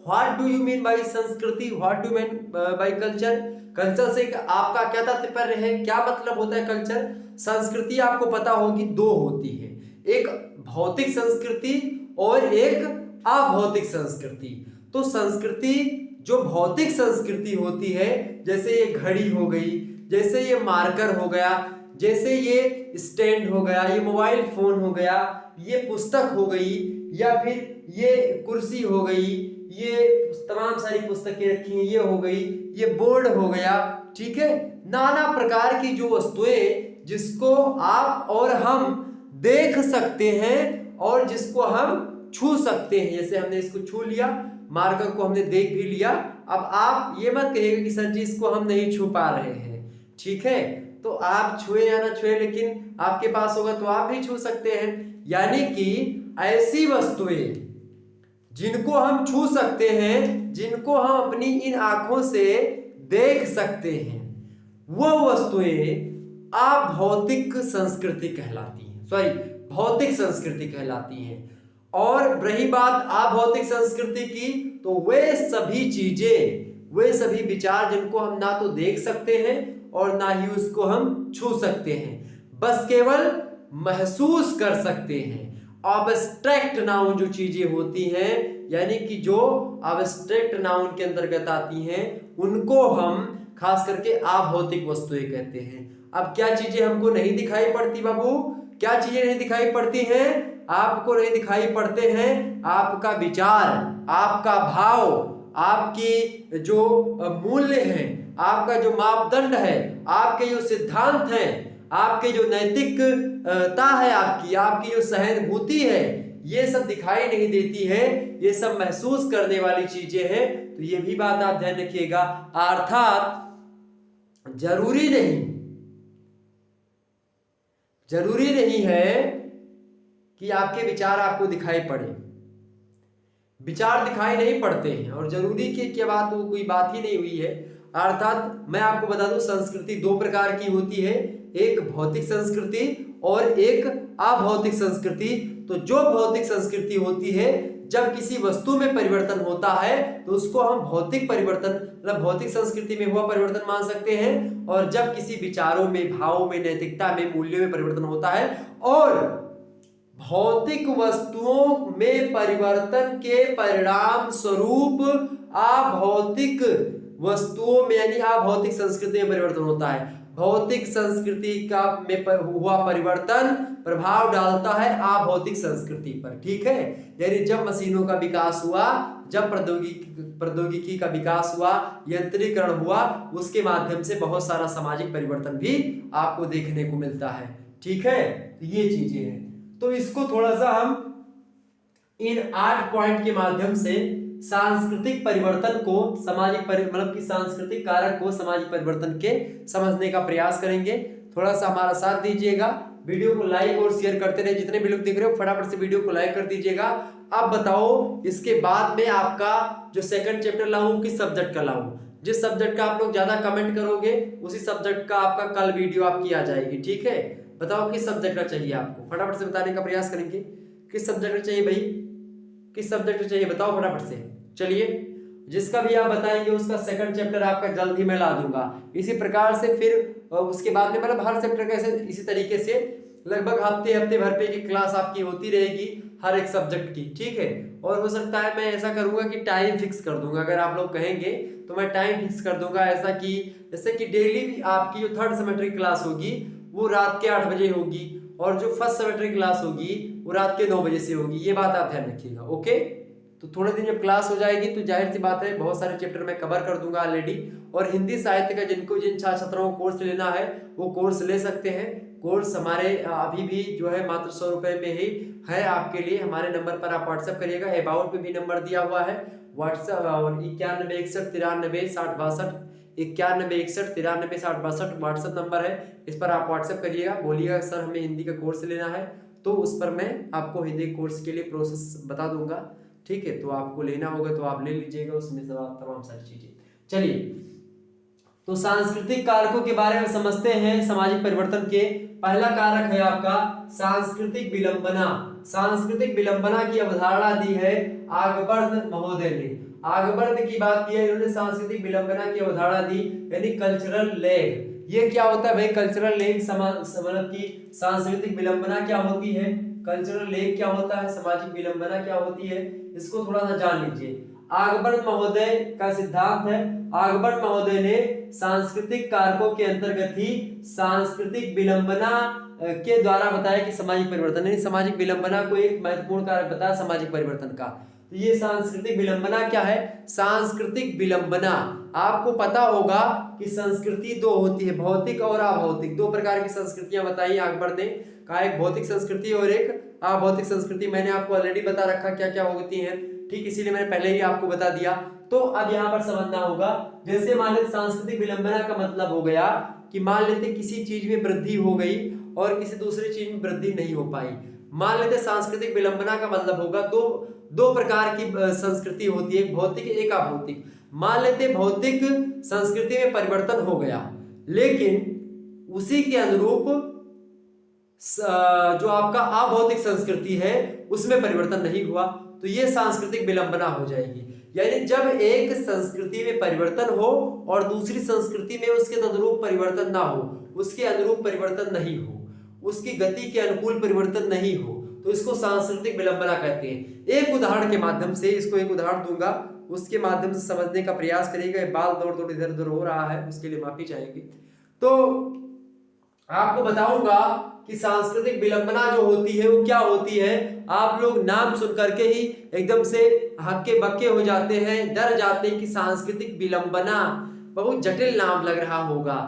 what do you mean by संस्कृति, what do mean by culture, culture से आपका क्या तात्पर्य है, क्या मतलब होता है कल्चर। संस्कृति आपको पता होगी दो होती है, एक भौतिक संस्कृति और एक अभौतिक संस्कृति। तो संस्कृति जो भौतिक संस्कृति होती है, जैसे ये घड़ी हो गई, जैसे ये मार्कर हो गया, जैसे ये स्टैंड हो गया, ये मोबाइल फोन हो गया, ये पुस्तक हो गई, या फिर ये कुर्सी हो गई, ये तमाम सारी पुस्तकें रखी हैं, ये हो गई, ये बोर्ड हो गया, ठीक है। नाना प्रकार की जो वस्तुएं जिसको आप और हम देख सकते हैं और जिसको हम छू सकते हैं। जैसे हमने इसको छू लिया, मार्कर को हमने देख भी लिया। अब आप ये मत कहिएगा कि सर जी इसको हम नहीं छू पा रहे हैं, ठीक है? तो आप छुए या ना छुए, लेकिन आपके पास होगा तो आप भी छू सकते हैं। यानी कि ऐसी वस्तुएं जिनको हम छू सकते हैं, जिनको हम अपनी इन आंखों से देख सकते हैं, वो वस्तुएं अभौतिक संस्कृति कहलाती हैं, सॉरी भौतिक संस्कृति कहलाती हैं। और रही बात अभौतिक संस्कृति की, तो वे सभी चीजें, वे सभी विचार जिनको हम ना तो देख सकते हैं और ना ही उसको हम छू सकते हैं, बस केवल महसूस कर सकते हैं। अब्स्ट्रैक्ट नाउन जो चीजें होती हैं, यानी कि जो अब्स्ट्रैक्ट नाउन के अंतर्गत आती हैं, उनको हम खास करके अभौतिक वस्तुएं कहते हैं। अब क्या चीजें हमको नहीं दिखाई पड़ती बाबू? क्या चीजें नहीं दिखाई पड़ती हैं? आपको नहीं दिखाई पड़ते हैं आपका विचार, आपका भाव, आपकी जो मूल्य हैं, आपका जो मापदंड है, आपके जो सिद्धांत हैं, आपके जो नैतिकता है, आपकी जो सहानुभूति है, ये सब दिखाई नहीं देती है। ये सब महसूस करने वाली चीजें हैं। तो ये भी बात आप ध्यान रखिएगा। अर्थात जरूरी नहीं है कि आपके विचार आपको दिखाई पड़े। विचार दिखाई नहीं पड़ते हैं और जरूरी की क्या बात, वो कोई बात ही नहीं हुई है। अर्थात मैं आपको बता दूं, संस्कृति दो प्रकार की होती है, एक भौतिक संस्कृति और एक अभौतिक संस्कृति। तो जो भौतिक संस्कृति होती है, जब किसी वस्तु में परिवर्तन होता है तो उसको हम भौतिक परिवर्तन, मतलब भौतिक संस्कृति में हुआ परिवर्तन मान सकते हैं। और जब किसी विचारों में, भावों में, नैतिकता में, मूल्यों में परिवर्तन होता है और भौतिक वस्तुओं में परिवर्तन के परिणाम स्वरूप अभौतिक वस्तुओं में, यानी अभौतिक संस्कृति में परिवर्तन होता है। भौतिक संस्कृति का में हुआ परिवर्तन प्रभाव डालता है अभौतिक संस्कृति पर, ठीक है? यानी जब मशीनों का विकास हुआ, जब प्रौद्योगिकी का विकास हुआ, यंत्रीकरण हुआ, उसके माध्यम से बहुत सारा सामाजिक परिवर्तन भी आपको देखने को मिलता है, ठीक है? तो ये चीजें हैं। तो इसको थोड़ा सा हम इन 8 पॉइंट के माध्यम से सांस्कृतिक परिवर्तन को, सामाजिक मतलब कि सांस्कृतिक कारक को सामाजिक परिवर्तन के समझने का प्रयास करेंगे। थोड़ा सा हमारा साथ दीजिएगा, वीडियो को लाइक और शेयर करते रहे। जितने भी लोग देख रहे हो फटाफट से वीडियो को लाइक कर दीजिएगा। अब बताओ, इसके बाद में आपका जो सेकंड चैप्टर लाऊं, किस सब्जेक्ट का लाऊं? जिस सब्जेक्ट का आप लोग ज्यादा कमेंट करोगे उसी सब्जेक्ट का आपका कल वीडियो आपकी आ जाएगी, ठीक है? बताओ किस सब्जेक्ट का चाहिए आपको, फटाफट से बताने का प्रयास करेंगे। किस सब्जेक्ट का चाहिए भाई? किस सब्जेक्ट का चाहिए बताओ फटाफट से। चलिए, जिसका भी आप बताएंगे उसका सेकंड चैप्टर आपका जल्द ही मैं ला दूंगा। इसी प्रकार से फिर उसके बाद में, मतलब हर चैप्टर का इसी तरीके से लगभग हफ्ते भर पे की क्लास आपकी होती रहेगी हर एक सब्जेक्ट की, ठीक है? और हो सकता है मैं ऐसा करूंगा कि टाइम फिक्स कर दूंगा, अगर आप लोग कहेंगे तो मैं टाइम फिक्स कर दूंगा ऐसा कि जैसे कि डेली भी आपकी जो थर्ड सेमेस्टर की क्लास होगी वो रात के 8 बजे होगी और जो फर्स्ट सेमेस्टर की क्लास होगी वो रात के 9 बजे से होगी। ये बात आप ध्यान रखिएगा, ओके? तो थोड़े दिन जब क्लास हो जाएगी तो जाहिर सी बात है बहुत सारे चैप्टर मैं कवर कर दूंगा ऑलरेडी। और हिंदी साहित्य का जिन छात्रों को कोर्स लेना है वो कोर्स ले सकते हैं। कोर्स हमारे अभी भी जो है मात्र 100 रुपए में ही है आपके लिए। हमारे नंबर पर आप व्हाट्सएप करिएगा, अबाउट में भी नंबर दिया हुआ है व्हाट्सएप, और 9161936062, 9161936062 व्हाट्सएप नंबर है। इस पर आप व्हाट्सएप करिएगा, बोलिएगा सर हमें हिंदी का कोर्स लेना है, तो उस पर मैं आपको हिंदी कोर्स के लिए प्रोसेस बता दूंगा, ठीक है? तो आपको लेना होगा तो आप ले लीजिएगा, उसमें तमाम सारी चीजें। चलिए, तो सांस्कृतिक कारकों के बारे में समझते हैं सामाजिक परिवर्तन के। पहला कारक है आपका सांस्कृतिक विलंबना। सांस्कृतिक विलंबना की अवधारणा दी है आगबर्द महोदय ने। आगबर्द की बात की है इन्होंने, सांस्कृतिक विलंबना की अवधारणा दी, यानी कल्चरल लैग। ये क्या होता है भाई? कल्चरल लैग मतलब की सांस्कृतिक विलंबना क्या होती है, कल्चरल लैग क्या होता है, सामाजिक विलंबना क्या होती है, इसको थोड़ा सा जान लीजिए। आगबर्द महोदय का सिद्धांत है, आगबर्द महोदय ने सांस्कृतिक कारकों के अंतर्गत ही सांस्कृतिक विलंबना के द्वारा बताया कि सामाजिक परिवर्तन, यानी सामाजिक विलंबना को एक महत्वपूर्ण कारक बताया सामाजिक परिवर्तन का। तो ये सांस्कृतिक विलंबना क्या है? सांस्कृतिक विलंबना। आपको पता होगा कि संस्कृति दो होती है, भौतिक और अभौतिक। दो प्रकार की संस्कृतियां बताई अकबर ने, कहा एक भौतिक संस्कृति और एक अभौतिक संस्कृति। मैंने आपको ऑलरेडी बता रखा क्या क्या होती है, ठीक, इसीलिए मैंने पहले ही आपको बता दिया। तो अब यहाँ पर समझना होगा, जैसे मान लेते सांस्कृतिक विलंबना का मतलब हो गया कि मान लेते किसी चीज में वृद्धि हो गई और किसी दूसरी चीज में वृद्धि नहीं हो पाई। मान लेते सांस्कृतिक विलंबना का मतलब होगा दो प्रकार की संस्कृति होती है, एक भौतिक एक अभौतिक। मान लेते भौतिक संस्कृति में परिवर्तन हो गया, लेकिन उसी के अनुरूप जो आपका अभौतिक संस्कृति है उसमें परिवर्तन नहीं हुआ, तो ये सांस्कृतिक विलंबना हो जाएगी। यानी जब एक संस्कृति में परिवर्तन हो और दूसरी संस्कृति में उसके तदनुरूप परिवर्तन ना हो, उसके अनुरूप परिवर्तन नहीं हो, उसकी गति के अनुकूल परिवर्तन नहीं हो, तो इसको सांस्कृतिक विलंबना कहते हैं। एक उदाहरण के माध्यम से, इसको एक उदाहरण दूंगा, उसके माध्यम से समझने का प्रयास करिएगा। बाल दौड़ दौड़ इधर उधर हो रहा है, उसके लिए माफी चाहेंगे। तो आपको बताऊंगा कि सांस्कृतिक विलंबना जो होती है वो क्या होती है। आप लोग नाम सुन करके ही एकदम से हक्के बक्के हो जाते हैं, डर जाते हैं कि सांस्कृतिक विलंबना बहुत जटिल नाम लग रहा होगा।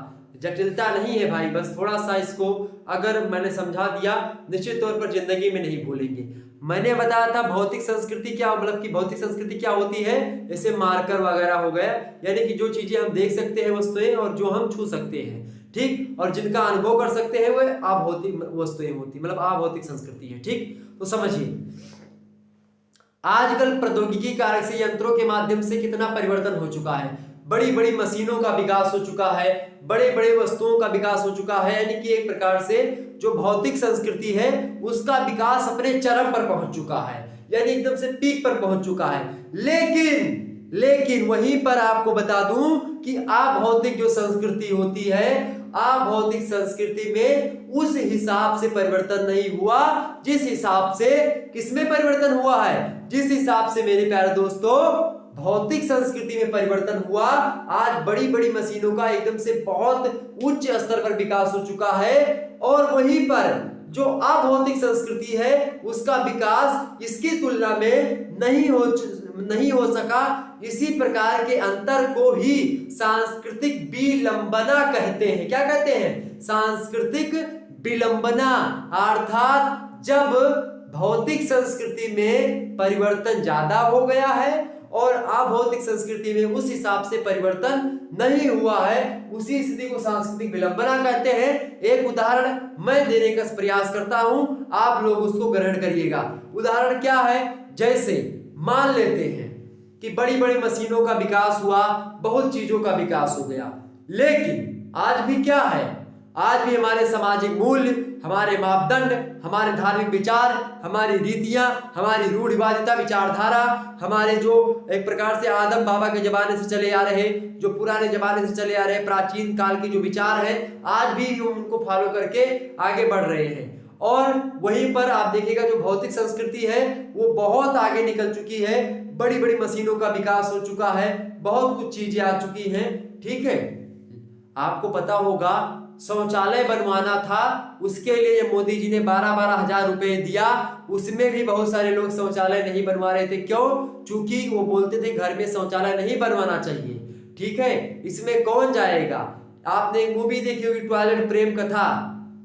जटिलता नहीं है भाई, बस थोड़ा सा इसको अगर मैंने समझा दिया, निश्चित तौर पर जिंदगी में नहीं भूलेंगे। मैंने बताया था भौतिक संस्कृति क्या, मतलब कि भौतिक संस्कृति क्या होती है, जैसे मार्कर वगैरह हो गया, यानी कि जो चीजें हम देख सकते हैं वस्तुएं और जो हम छू सकते हैं, ठीक, और जिनका अनुभव कर सकते हैं वह अभौतिक वस्तुएं होती, मतलब अभौतिक संस्कृति है, ठीक। तो समझिए आजकल प्रौद्योगिकी कारक से यंत्रों के माध्यम से कितना परिवर्तन हो चुका है। बड़ी बड़ी मशीनों का विकास हो चुका है, बड़े बड़े वस्तुओं का विकास हो चुका है, यानी कि एक प्रकार से जो भौतिक संस्कृति है उसका विकास अपने चरम पर पहुंच चुका है, यानी एकदम से पीक पर पहुंच चुका है। लेकिन वहीं पर आपको बता दूं कि अभौतिक जो संस्कृति होती है, अभौतिक संस्कृति में उस हिसाब से परिवर्तन नहीं हुआ जिस हिसाब से किसमें परिवर्तन हुआ है, जिस हिसाब से मेरे प्यारे दोस्तों भौतिक संस्कृति में परिवर्तन हुआ। आज बड़ी बड़ी मशीनों का एकदम से बहुत उच्च स्तर पर विकास हो चुका है, और वहीं पर जो अभौतिक संस्कृति है उसका विकास इसकी तुलना में नहीं हो सका। इसी प्रकार के अंतर को ही सांस्कृतिक विलंबना कहते हैं। क्या कहते हैं? सांस्कृतिक विलंबना। अर्थात जब भौतिक संस्कृति में परिवर्तन ज्यादा हो गया है और अभौतिक संस्कृति में उस हिसाब से परिवर्तन नहीं हुआ है, उसी स्थिति को सांस्कृतिक विलंबना कहते हैं। एक उदाहरण मैं देने का प्रयास करता हूं, आप लोग उसको ग्रहण करिएगा। उदाहरण क्या है? जैसे मान लेते हैं कि बड़ी बड़ी मशीनों का विकास हुआ, बहुत चीजों का विकास हो गया, लेकिन आज भी क्या है, आज भी हमारे सामाजिक मूल्य, हमारे मापदंड, हमारे धार्मिक विचार, हमारी रीतियां, हमारी रूढ़िवादिता विचारधारा, हमारे जो एक प्रकार से आदम बाबा के जमाने से चले आ रहे, जो पुराने जमाने से चले आ रहे प्राचीन काल के जो विचार हैं, आज भी हम उनको फॉलो करके आगे बढ़ रहे हैं। और वहीं पर आप देखिएगा जो भौतिक संस्कृति है वो बहुत आगे निकल चुकी है, बड़ी बड़ी मशीनों का विकास हो चुका है, बहुत कुछ चीजें आ चुकी हैं, ठीक है। आपको पता होगा शौचालय बनवाना था, उसके लिए मोदी जी ने 12-12 हजार रुपए दिया, उसमें भी बहुत सारे लोग शौचालय नहीं बनवा रहे थे। क्यों? चूंकि वो बोलते थे घर में शौचालय नहीं बनवाना चाहिए, ठीक है, इसमें कौन जाएगा। आपने एक मूवी देखी होगी टॉयलेट प्रेम कथा,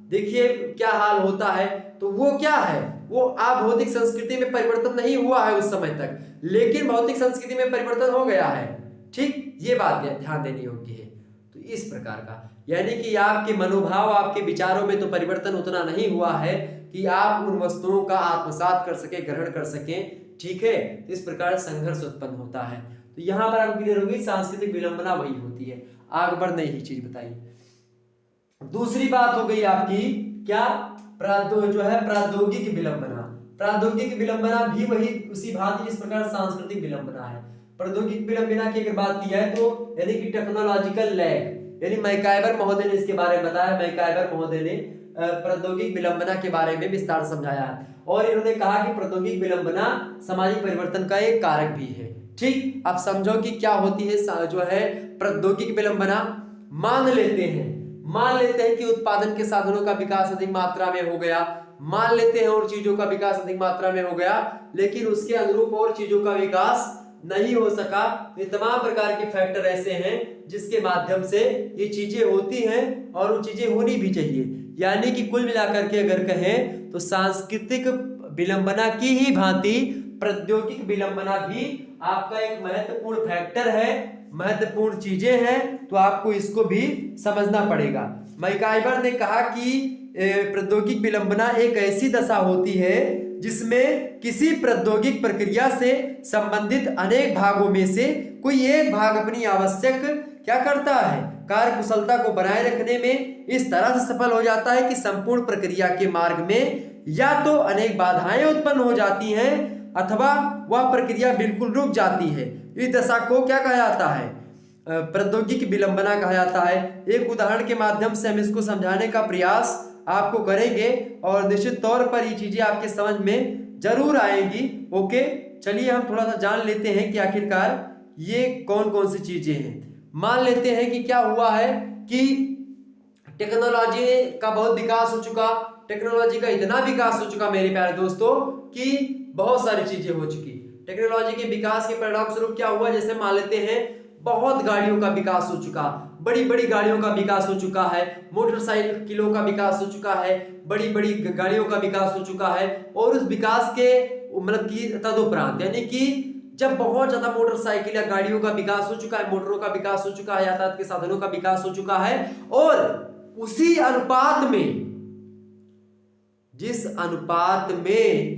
देखिए क्या हाल होता है। तो वो क्या है, वो अभौतिक संस्कृति में परिवर्तन नहीं हुआ है उस समय तक, लेकिन भौतिक संस्कृति में परिवर्तन हो गया है, ठीक, ये बात ध्यान देनी होगी है। तो इस प्रकार का, यानी कि आपके मनोभाव, आपके विचारों में तो परिवर्तन उतना नहीं हुआ है कि आप उन वस्तुओं का आत्मसात कर सके, ग्रहण कर सके, ठीक है। इस प्रकार संघर्ष उत्पन्न होता है। तो यहाँ पर आपको क्लियर होगी सांस्कृतिक विलंबना वही होती है। अकबर ने यही चीज बताई। दूसरी बात हो गई आपकी क्या, जो है प्रौद्योगिक विलंबना। प्रौद्योगिक विलंबना भी वही उसी भांति जिस प्रकार सांस्कृतिक विलंबना है। प्रौद्योगिक विलंबना की अगर बात की है तो यानी कि टेक्नोलॉजिकल लैग, यानी मैकाइवर महोदय ने इसके बारे में बताया। मैकाइवर महोदय ने प्रौद्योगिक विलंबना के बारे में विस्तार समझाया है, और इन्होंने कहा कि प्रौद्योगिक विलंबना सामाजिक परिवर्तन का एक कारक भी है, ठीक। अब समझो कि क्या होती है जो है प्रौद्योगिक विलंबना। मान लेते हैं कि उत्पादन के साधनों का विकास अधिक मात्रा में हो गया, मान लेते हैं और चीजों का विकास अधिक मात्रा में हो गया, लेकिन उसके अनुरूप और चीजों का विकास नहीं हो सका। ये तमाम प्रकार के फैक्टर ऐसे हैं जिसके माध्यम से ये चीजें होती हैं और वो चीजें होनी भी चाहिए। यानी कि कुल मिलाकर के अगर कहें तो सांस्कृतिक विलंबना की ही भांति प्रौद्योगिक विलंबना भी आपका एक महत्वपूर्ण फैक्टर है, महत्वपूर्ण चीजें हैं, तो आपको इसको भी समझना पड़ेगा। मैकाइवर ने कहा कि प्रौद्योगिक विलंबना एक ऐसी दशा होती है जिसमें किसी प्रौद्योगिक प्रक्रिया से संबंधित अनेक भागों में से कोई एक भाग अपनी आवश्यक क्या करता है, कार्य कुशलता को बनाए रखने में इस तरह से सफल हो जाता है कि संपूर्ण प्रक्रिया के मार्ग में या तो अनेक बाधाएं उत्पन्न हो जाती हैं अथवा वह प्रक्रिया बिल्कुल रुक जाती है। इस दशा को क्या कहा जाता है, प्रौद्योगिक विलंबना कहा जाता है। एक उदाहरण के माध्यम से हम इसको समझाने का प्रयास आपको करेंगे और निश्चित तौर पर ये चीजें आपके समझ में जरूर आएंगी। ओके, चलिए हम थोड़ा सा जान लेते हैं कि आखिरकार ये कौन कौन सी चीजें हैं। मान लेते हैं कि क्या हुआ है कि टेक्नोलॉजी का बहुत विकास हो चुका, टेक्नोलॉजी का इतना विकास हो चुका मेरे प्यारे दोस्तों कि बहुत सारी चीजें हो चुकी। टेक्नोलॉजी के विकास के परिणाम स्वरूप क्या हुआ, जैसे मान लेते हैं बहुत गाड़ियों का विकास हो चुका, बड़ी बड़ी गाड़ियों का विकास हो चुका है, मोटरसाइकिलों का विकास हो चुका है, बड़ी बड़ी गाड़ियों का विकास हो चुका है। और उस विकास के मतलब की तदुपरांत यानी कि जब बहुत ज्यादा मोटरसाइकिल या गाड़ियों का विकास हो चुका है, मोटरों का विकास हो चुका है, यातायात के साधनों का विकास हो चुका है, और उसी अनुपात में जिस अनुपात में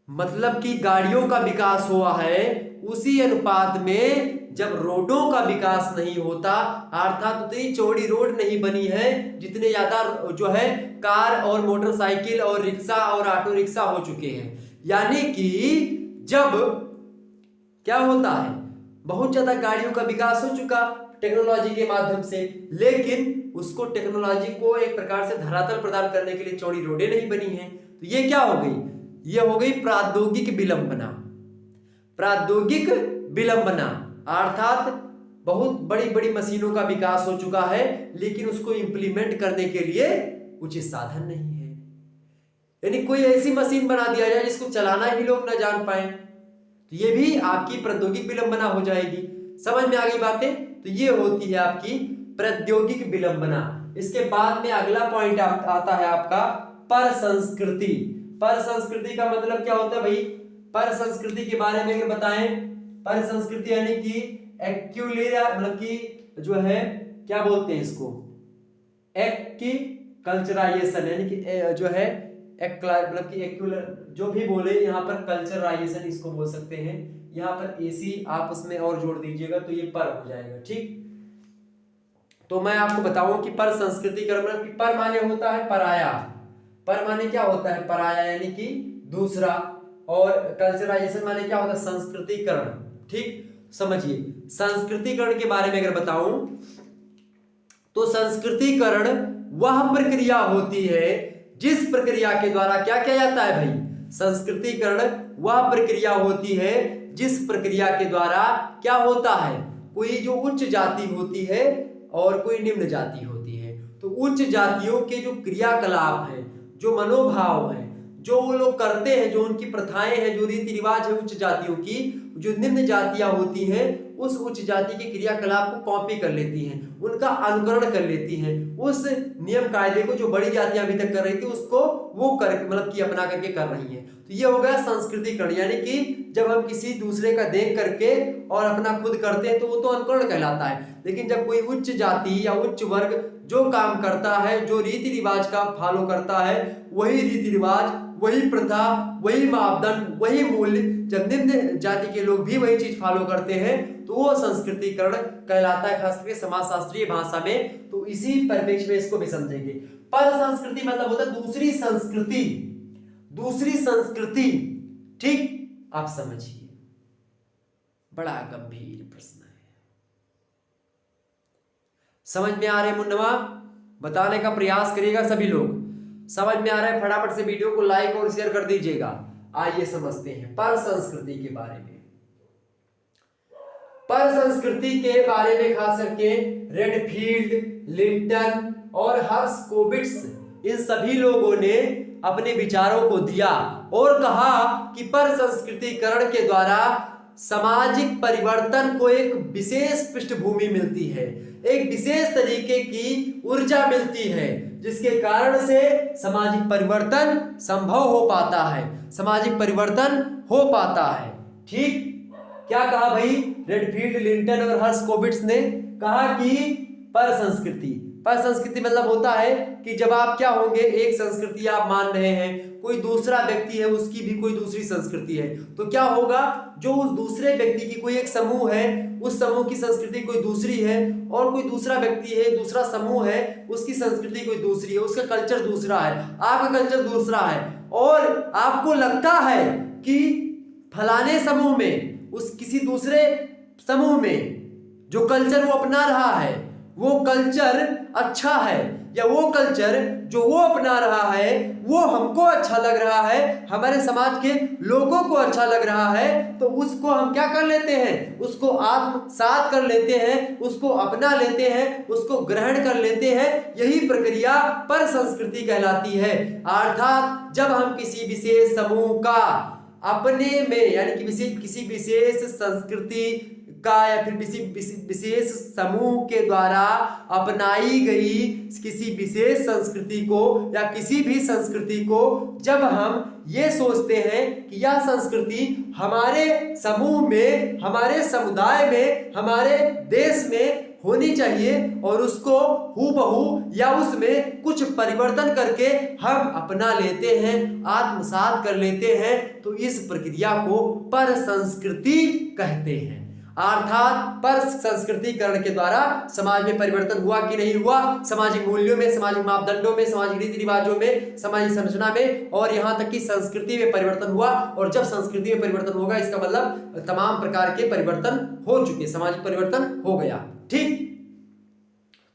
मतलब कि गाड़ियों का विकास हुआ है, उसी अनुपात में जब रोडों का विकास नहीं होता, अर्थात उतनी चौड़ी रोड नहीं बनी है जितने ज्यादा जो है कार और मोटरसाइकिल और रिक्शा और ऑटो रिक्शा हो चुके हैं। यानी कि जब क्या होता है, बहुत ज्यादा गाड़ियों का विकास हो चुका टेक्नोलॉजी के माध्यम से, लेकिन उसको टेक्नोलॉजी को एक प्रकार से धरातल प्रदान करने के लिए चौड़ी रोडें नहीं बनी हैं। तो ये क्या हो गई, ये हो गई प्रौद्योगिक विलंबना। प्रौद्योगिक विलंबना अर्थात बहुत बड़ी बड़ी मशीनों का विकास हो चुका है, लेकिन उसको इंप्लीमेंट करने के लिए उचित साधन नहीं है। यानी कोई ऐसी मशीन बना दिया जाए जिसको चलाना ही लोग ना जान पाए, तो ये भी आपकी प्रौद्योगिक विलंबना हो जाएगी। समझ में आ गई बातें? तो ये होती है आपकी प्रौद्योगिक विलंबना। इसके बाद में अगला पॉइंट आता है आपका पर संस्कृति। पर संस्कृति का मतलब क्या होता है भाई, पर संस्कृति के बारे में अगर बताएं, पर संस्कृति यानी कि एक्यूलेरा मतलब कि जो है क्या बोलते हैं इसको, की कल्चराइजेशन यानी कि जो है मतलब कि एक्यूलर जो भी बोले यहाँ पर कल्चराइजेशन इसको बोल सकते हैं। यहाँ पर एसी आप उसमें और जोड़ दीजिएगा तो ये पर हो जाएगा। ठीक, तो मैं आपको बताऊं कि पर संस्कृतिकरण मतलब कि पर माने होता है पराया, पर माने क्या होता है पराया यानी कि दूसरा, और कल्चराइजेशन माने क्या होता है संस्कृतिकरण। ठीक, समझिए संस्कृतिकरण के बारे में अगर बताऊं तो संस्कृतिकरण वह प्रक्रिया होती है जिस प्रक्रिया के द्वारा क्या किया जाता है भाई, संस्कृतिकरण वह प्रक्रिया होती है जिस प्रक्रिया के द्वारा क्या होता है, कोई जो उच्च जाति होती है और कोई निम्न जाति होती है, तो उच्च जातियों के जो क्रियाकलाप है, जो मनोभाव है, जो वो लोग करते हैं, जो उनकी प्रथाएं हैं, जो रीति रिवाज है उच्च जातियों की, जो निम्न जातियां होती हैं उस उच्च जाति के क्रियाकलाप को कॉपी कर लेती हैं, उनका अनुकरण कर लेती हैं, उस नियम कायदे को जो बड़ी जातियां अभी तक कर रही थी उसको वो कर मतलब कि अपना करके कर रही हैं। तो ये हो गया संस्कृतिकरण, यानी कि जब हम किसी दूसरे का देख करके और अपना खुद करते हैं तो वो तो अनुकरण कहलाता है। लेकिन जब कोई उच्च जाति या उच्च वर्ग जो काम करता है, जो रीति रिवाज का फॉलो करता है, वही रीति रिवाज, वही प्रथा, वही मापदंड, वही मूल्य, जब निम्न जाति के लोग भी वही चीज फॉलो करते हैं तो वो संस्कृतिकरण कहलाता है, खास करके समाजशास्त्रीय भाषा में। तो इसी परिप्रेक्ष्य में इसको भी समझेंगे। पर संस्कृति मतलब होता है दूसरी संस्कृति, दूसरी संस्कृति। ठीक, आप समझिए, बड़ा गंभीर प्रश्न है। समझ में आ रहे मुन्नवा? बताने का प्रयास करिएगा सभी लोग। समझ में आ रहा है फटाफट से वीडियो को लाइक और शेयर कर दीजिएगा। आइए समझते हैं पर संस्कृति के बारे में। पर संस्कृति के बारे में खास करके रेडफील्ड, लिंटन और हर्स्कोविट्ज इन सभी लोगों ने अपने विचारों को दिया और कहा कि पर संस्कृतिकरण के द्वारा सामाजिक परिवर्तन को एक विशेष पृष्ठभूमि मिलती है, एक विशेष तरीके की ऊर्जा मिलती है, जिसके कारण से सामाजिक परिवर्तन संभव हो पाता है, सामाजिक परिवर्तन हो पाता है। ठीक, क्या कहा भाई रेडफील्ड, लिंटन और हर्स्कोविट्ज ने? कहा कि पर संस्कृति मतलब होता है कि जब आप क्या होंगे, एक संस्कृति आप मान रहे हैं, कोई दूसरा व्यक्ति है उसकी भी कोई दूसरी संस्कृति है, तो क्या होगा, जो उस दूसरे व्यक्ति की कोई एक समूह है, उस समूह की संस्कृति कोई दूसरी है, और कोई दूसरा व्यक्ति है, दूसरा समूह है, उसकी संस्कृति कोई दूसरी है, उसका कल्चर दूसरा है, आपका कल्चर दूसरा है, और आपको लगता है कि फलाने समूह में, उस किसी दूसरे समूह में जो कल्चर वो अपना रहा है वो कल्चर अच्छा है, या वो कल्चर जो वो अपना रहा है वो हमको अच्छा लग रहा है, हमारे समाज के लोगों को अच्छा लग रहा है, तो उसको हम क्या कर लेते हैं, उसको आत्मसात कर लेते हैं, उसको अपना लेते हैं, उसको ग्रहण कर लेते हैं। यही प्रक्रिया पर संस्कृति कहलाती है। अर्थात जब हम किसी विशेष समूह का अपने में, यानी कि किसी विशेष संस्कृति का या फिर किसी विशेष समूह के द्वारा अपनाई गई किसी विशेष संस्कृति को या किसी भी संस्कृति को जब हम ये सोचते हैं कि यह संस्कृति हमारे समूह में, हमारे समुदाय में, हमारे देश में होनी चाहिए, और उसको हूबहू या उसमें कुछ परिवर्तन करके हम अपना लेते हैं, आत्मसात कर लेते हैं, तो इस प्रक्रिया को पर संस्कृति कहते हैं। अर्थात पर संस्कृतिकरण के द्वारा समाज में परिवर्तन हुआ कि नहीं हुआ, सामाजिक मूल्यों में, सामाजिक मापदंडों में, सामाजिक रीति रिवाजों में, सामाजिक संरचना में, और यहाँ तक कि संस्कृति में परिवर्तन हुआ। और जब संस्कृति में परिवर्तन होगा इसका मतलब तमाम प्रकार के परिवर्तन हो चुके, सामाजिक परिवर्तन हो गया। ठीक,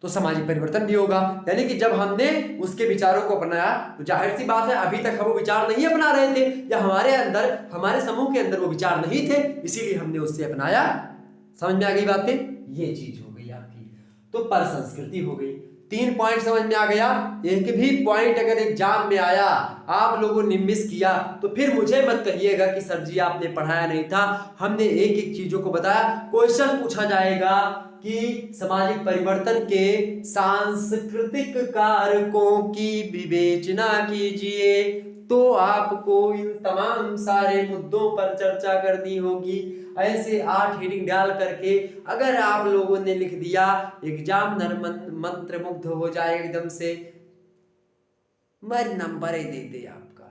तो सामाजिक परिवर्तन भी होगा, यानी कि जब हमने उसके विचारों को अपनाया तो जाहिर सी बात है अभी तक हम वो विचार नहीं अपना रहे थे, या हमारे अंदर, हमारे समूह के अंदर वो विचार नहीं थे, इसीलिए हमने उससे अपनाया। समझ में आ गई बातें? ये चीज हो गई आपकी, तो पर संस्कृति हो गई। 3 पॉइंट समझ में आ गया। एक भी पॉइंट अगर एग्जाम में आया, आप लोगों ने मिस किया, तो फिर मुझे मत कहिएगा कि सर जी आपने पढ़ाया नहीं था। हमने एक एक चीजों को बताया। क्वेश्चन पूछा जाएगा कि सामाजिक परिवर्तन के सांस्कृतिक कारकों की विवेचना कीजिए, तो आपको इन तमाम सारे मुद्दों पर चर्चा करनी होगी। ऐसे 8 हेडिंग डाल करके अगर आप लोगों ने लिख दिया, एग्जामिनर मंत्र मुग्ध हो जाए एकदम से, मर नंबर ही दे दे आपका।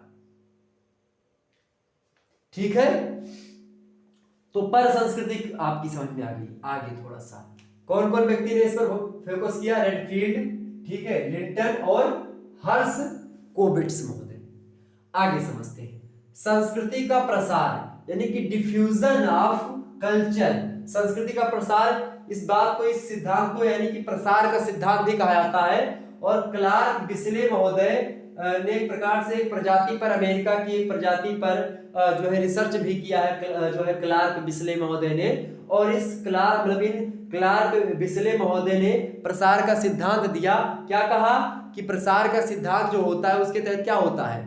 ठीक है, तो पर संस्कृति आपकी समझ में आ गई। आगे थोड़ा सा कौन कौन व्यक्ति ने इस पर फोकस किया? रेडफील्ड, ठीक है, लिंटन और हर्स्कोविट्ज महोदय। आगे समझते हैं संस्कृति का प्रसार, यानी कि डिफ्यूजन ऑफ कल्चर। संस्कृति का प्रसार, इस बात को, इस सिद्धांत को, यानी कि प्रसार का सिद्धांत भी कहा जाता है। और क्लार्क बिस्ले महोदय ने एक प्रकार से एक प्रजाति पर, अमेरिका की एक प्रजाति पर जो है रिसर्च भी किया है, जो है क्लार्क बिस्ले महोदय ने। और इस क्लार्क बिस्ले महोदय ने प्रसार का सिद्धांत दिया। क्या कहा कि प्रसार का सिद्धांत जो होता है उसके तहत क्या होता है?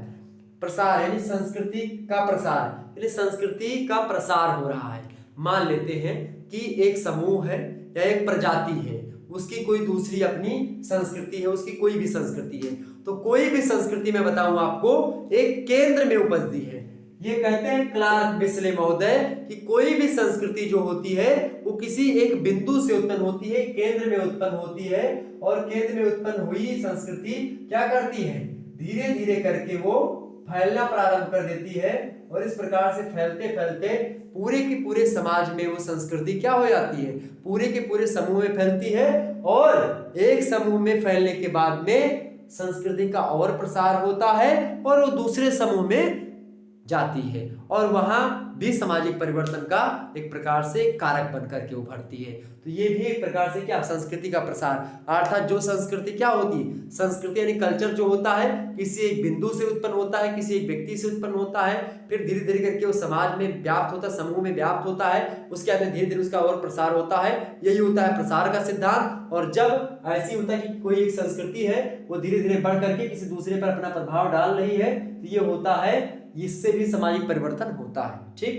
प्रसार यानी संस्कृति का प्रसार, यानी संस्कृति का प्रसार हो रहा है। मान लेते हैं कि एक समूह है या एक प्रजाति है, उसकी कोई दूसरी अपनी संस्कृति है, उसकी कोई भी संस्कृति है, तो कोई भी संस्कृति मैं बताऊं आपको एक केंद्र में उपजती है। ये कहते हैं क्लार्क बिस्ले महोदय कि कोई भी संस्कृति जो होती है वो किसी एक बिंदु से उत्पन्न होती है, केंद्र में उत्पन्न होती है, और केंद्र में उत्पन्न हुई संस्कृति क्या करती है? धीरे धीरे करके वो फैलना प्रारंभ कर देती है, और इस प्रकार से फैलते फैलते पूरे के पूरे समाज में वो संस्कृति क्या हो जाती है? पूरे के पूरे समूह में फैलती है, और एक समूह में फैलने के बाद में संस्कृति का और प्रसार होता है, और वो दूसरे समूह में जाती है, और वहां भी सामाजिक परिवर्तन का एक प्रकार से कारक बन करके उभरती है। तो ये भी एक प्रकार से क्या, संस्कृति का प्रसार, अर्थात जो संस्कृति क्या होती है, संस्कृति यानी कल्चर जो होता है किसी एक बिंदु से उत्पन्न होता है, किसी एक व्यक्ति से उत्पन्न होता है, फिर धीरे धीरे करके वो समाज में व्याप्त होता है, समूह में व्याप्त होता है, उसके बाद धीरे धीरे उसका और प्रसार होता है। यही होता है प्रसार का सिद्धांत। और जब ऐसी होता है कि कोई एक संस्कृति है वो धीरे धीरे बढ़ करके किसी दूसरे पर अपना प्रभाव डाल रही है, तो ये होता है, इससे भी सामाजिक परिवर्तन होता है। ठीक,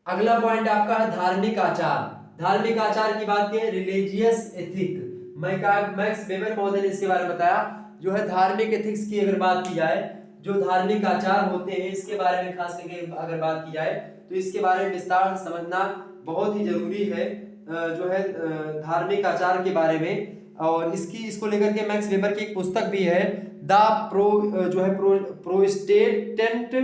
अगला पॉइंट आपका है धार्मिक आचार। धार्मिक आचार की बात की, रिलीजियस एथिक। मैक्स वेबर महोदय ने इसके बारे में बताया। जो है धार्मिक एथिक्स की अगर बात की जाए, जो धार्मिक आचार होते हैं इसके बारे में खास करके अगर बात की जाए तो इसके बारे में विस्तार से समझना बहुत ही जरूरी है। जो है धार्मिक आचार के बारे में, और इसको लेकर के मैक्स वेबर की एक पुस्तक भी है, the Protestant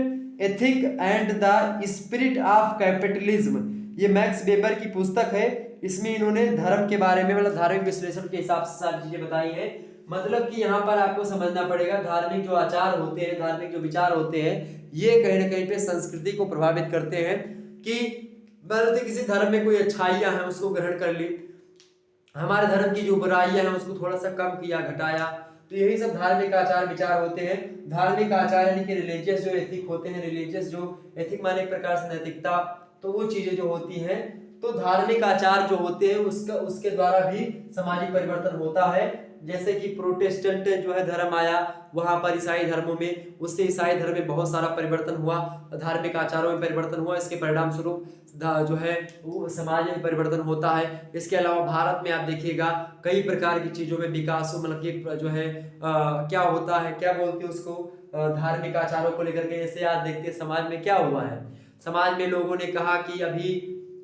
ethic and the spirit of capitalism. ये मैक्स वेबर की पुस्तक है। इसमें इन्होंने धर्म के बारे में, मतलब धार्मिक विश्लेषण के हिसाब से सारी चीजें बताई हैं। मतलब कि यहाँ पर आपको समझना पड़ेगा धार्मिक जो आचार होते हैं, धार्मिक जो विचार होते हैं, ये कहीं ना कहीं पे संस्कृति को प्रभावित करते हैं। कि मतलब किसी धर्म में कोई अच्छाइयां हैं उसको ग्रहण कर ली, हमारे धर्म की जो बुराइयां हैं उसको थोड़ा सा कम किया, घटाया। तो यही सब धार्मिक आचार विचार होते हैं। धार्मिक आचार यानी कि रिलीजियस जो एथिक होते हैं, रिलीजियस जो एथिक माने एक प्रकार से नैतिकता, तो वो चीजें जो होती हैं, तो धार्मिक आचार जो होते हैं उसके द्वारा भी सामाजिक परिवर्तन होता है। जैसे कि प्रोटेस्टेंट जो है धर्म आया, वहां पर ईसाई धर्मों में, उससे ईसाई धर्म में बहुत सारा परिवर्तन हुआ, धार्मिक आचारों में परिवर्तन हुआ। इसके परिणाम स्वरूप जो है वो समाज में परिवर्तन होता है। इसके अलावा भारत में आप देखिएगा कई प्रकार की चीजों में विकास, मतलब कि जो है क्या होता है, क्या बोलते हैं उसको, धार्मिक आचारों को लेकर के। जैसे आज देखते हैं समाज में क्या हुआ है, समाज में लोगों ने कहा कि अभी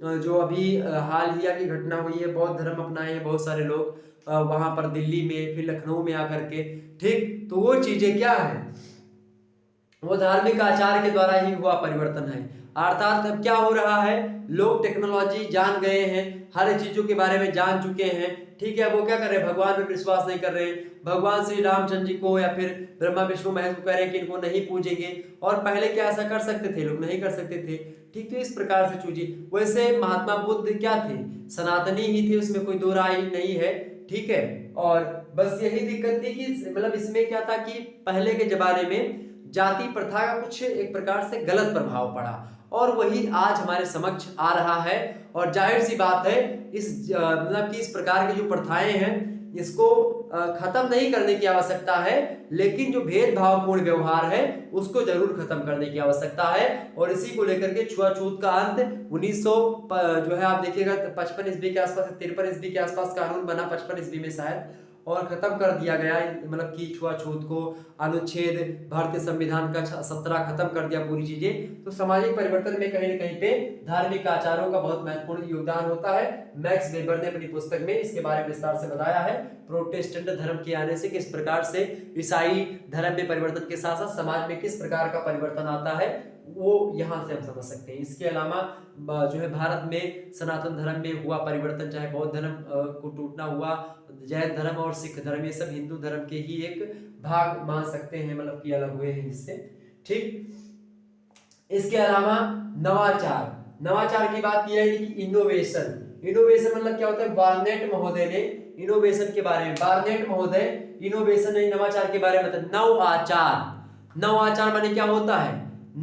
हाल ही की घटना हुई है, बौद्ध धर्म अपनाए हैं बहुत सारे लोग वहां पर दिल्ली में, फिर लखनऊ में आकर के। ठीक, तो वो चीजें क्या है, वो धार्मिक आचार के द्वारा ही हुआ परिवर्तन है। अर्थात अब क्या हो रहा है, लोग टेक्नोलॉजी जान गए हैं, हर चीजों के बारे में जान चुके हैं। ठीक है, वो क्या कर रहे हैं, भगवान पे विश्वास नहीं कर रहे, भगवान श्री रामचंद्र जी को या फिर ब्रह्मा विष्णु महेश को कह रहे हैं कि इनको नहीं पूजेंगे। और पहले क्या ऐसा कर सकते थे लोग, नहीं कर सकते थे। ठीक, तो इस प्रकार से चीजें, वैसे महात्मा बुद्ध क्या थे, सनातनी ही थे, उसमें कोई दो राय नहीं है। ठीक है, और बस यही दिक्कत थी कि मतलब इसमें क्या था कि पहले के जमाने में जाति प्रथा का कुछ एक प्रकार से गलत प्रभाव पड़ा, और वही आज हमारे समक्ष आ रहा है। और जाहिर सी बात है मतलब कि इस प्रकार की जो प्रथाएं हैं इसको खत्म नहीं करने की आवश्यकता है, लेकिन जो भेदभावपूर्ण व्यवहार है उसको जरूर खत्म करने की आवश्यकता है। और इसी को लेकर के छुआछूत का अंत 1900 जो है आप देखिएगा 55 ईस्वी के आसपास, 53 ईस्वी के आसपास कानून बना, 55 ईस्वी में शायद, और खत्म कर दिया गया, मतलब कि छुआछूत को, अनुच्छेद भारतीय संविधान का 17 खत्म कर दिया पूरी चीजें। तो सामाजिक परिवर्तन में कहीं ना कहीं पे धार्मिक आचारों का बहुत महत्वपूर्ण योगदान होता है। मैक्स वेबर ने अपनी पुस्तक में इसके बारे में विस्तार से बताया है, प्रोटेस्टेंट धर्म के आने से किस प्रकार से ईसाई धर्म में परिवर्तन के साथ साथ समाज में किस प्रकार का परिवर्तन आता है, वो यहाँ से हम समझ सकते हैं। इसके अलावा जो है भारत में सनातन धर्म में हुआ परिवर्तन, चाहे बौद्ध धर्म को टूटना हुआ, जैन धर्म और सिख धर्म, ये सब हिंदू धर्म के ही एक भाग मान सकते हैं, मतलब कि अलग हुए हैं इससे। ठीक, इसके अलावा नवाचार, नवाचार की बात की जाए कि इनोवेशन, इनोवेशन मतलब क्या होता है, बार्नेट महोदय ने इनोवेशन के बारे में, बार्नेट महोदय इनोवेशन ने नवाचार के बारे में बताया। नवाचार, नवाचार माने क्या होता है,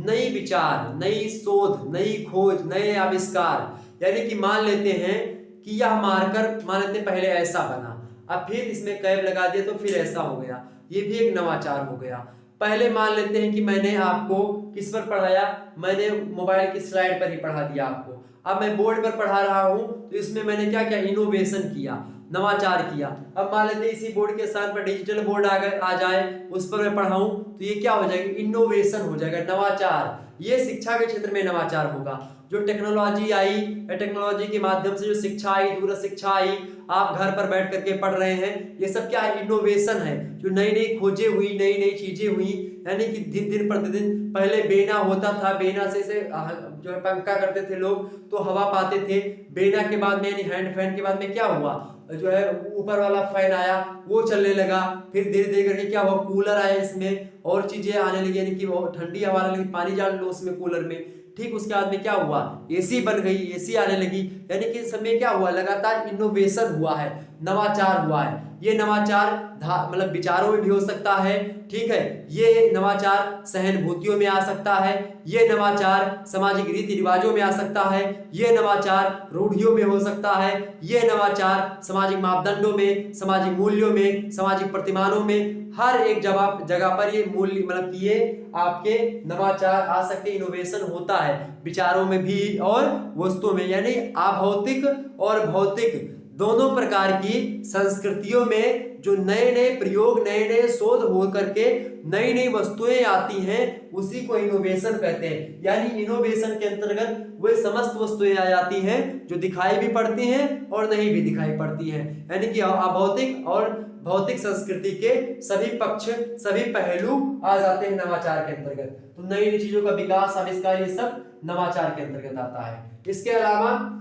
नई विचार, नई शोध, नई खोज, नए आविष्कार। यानी कि मान लेते हैं कि यह मार्कर मान लेते पहले ऐसा बना, अब फिर इसमें कैप लगा दिया तो फिर ऐसा हो गया, ये भी एक नवाचार हो गया। पहले मान लेते हैं कि मैंने आपको किस पर पढ़ाया, मैंने मोबाइल की स्लाइड पर ही पढ़ा दिया आपको, अब मैं बोर्ड पर पढ़ा रहा हूं तो इसमें मैंने क्या किया, इनोवेशन किया, नवाचार किया। अब मान लेते हैं इसी बोर्ड के स्थान पर डिजिटल बोर्ड आ जाए, उस पर मैं पढ़ाऊं तो ये क्या हो जाएगा, इनोवेशन हो जाएगा, नवाचार। ये शिक्षा के क्षेत्र में नवाचार होगा। जो टेक्नोलॉजी आई, टेक्नोलॉजी के माध्यम से जो शिक्षा आई, दूर शिक्षा आई, आप घर पर बैठ करके पढ़ रहे हैं, ये सब क्या है, इनोवेशन है। जो नई नई खोजें हुई, नई नई चीजें हुई, यानी कि दिन प्रतिदिन पहले बेना होता था, बेना से जो है पंखा करते थे लोग तो हवा पाते थे, बेना के बाद में यानी हैंड फैन के बाद में क्या हुआ, जो है ऊपर वाला फैन आया, वो चलने लगा, फिर धीरे धीरे करके क्या हुआ, कूलर आया, इसमें और चीजें आने लगी, यानी कि वो ठंडी हवा लगी, पानी डाल लो उसमें कूलर में। ठीक उसके बाद में क्या हुआ, एसी बन गई, एसी आने लगी, यानी कि इस समय क्या हुआ, लगातार इनोवेशन हुआ है, नवाचार हुआ है। ये नवाचार मतलब विचारों में भी हो सकता है, ठीक है, ये नवाचार सहानुभूतियों में आ सकता है, ये नवाचार सामाजिक रीति रिवाजों में आ सकता है, ये नवाचार रूढ़ियों में हो सकता है, ये नवाचार सामाजिक मापदंडों में, सामाजिक मूल्यों में, सामाजिक प्रतिमानों में, हर एक जगह पर ये मूल्य मतलब कि ये आपके नवाचार आ सकते, इनोवेशन होता है विचारों में भी और वस्तुओं में, यानी अभौतिक और भौतिक दोनों प्रकार की संस्कृतियों में जो नए नए प्रयोग, नए नए शोध हो करके नई नई वस्तुएं आती हैं, उसी को इनोवेशन कहते हैं। यानी इनोवेशन के अंतर्गत वे समस्त वस्तुएं आ जाती हैं जो दिखाई भी पड़ती हैं और नहीं भी दिखाई पड़ती हैं, यानी कि अभौतिक और भौतिक संस्कृति के सभी पक्ष, सभी पहलू आ जाते हैं नवाचार के अंतर्गत। तो नई नई चीजों का विकास, आविष्कार, ये सब नवाचार के अंतर्गत आता है। इसके अलावा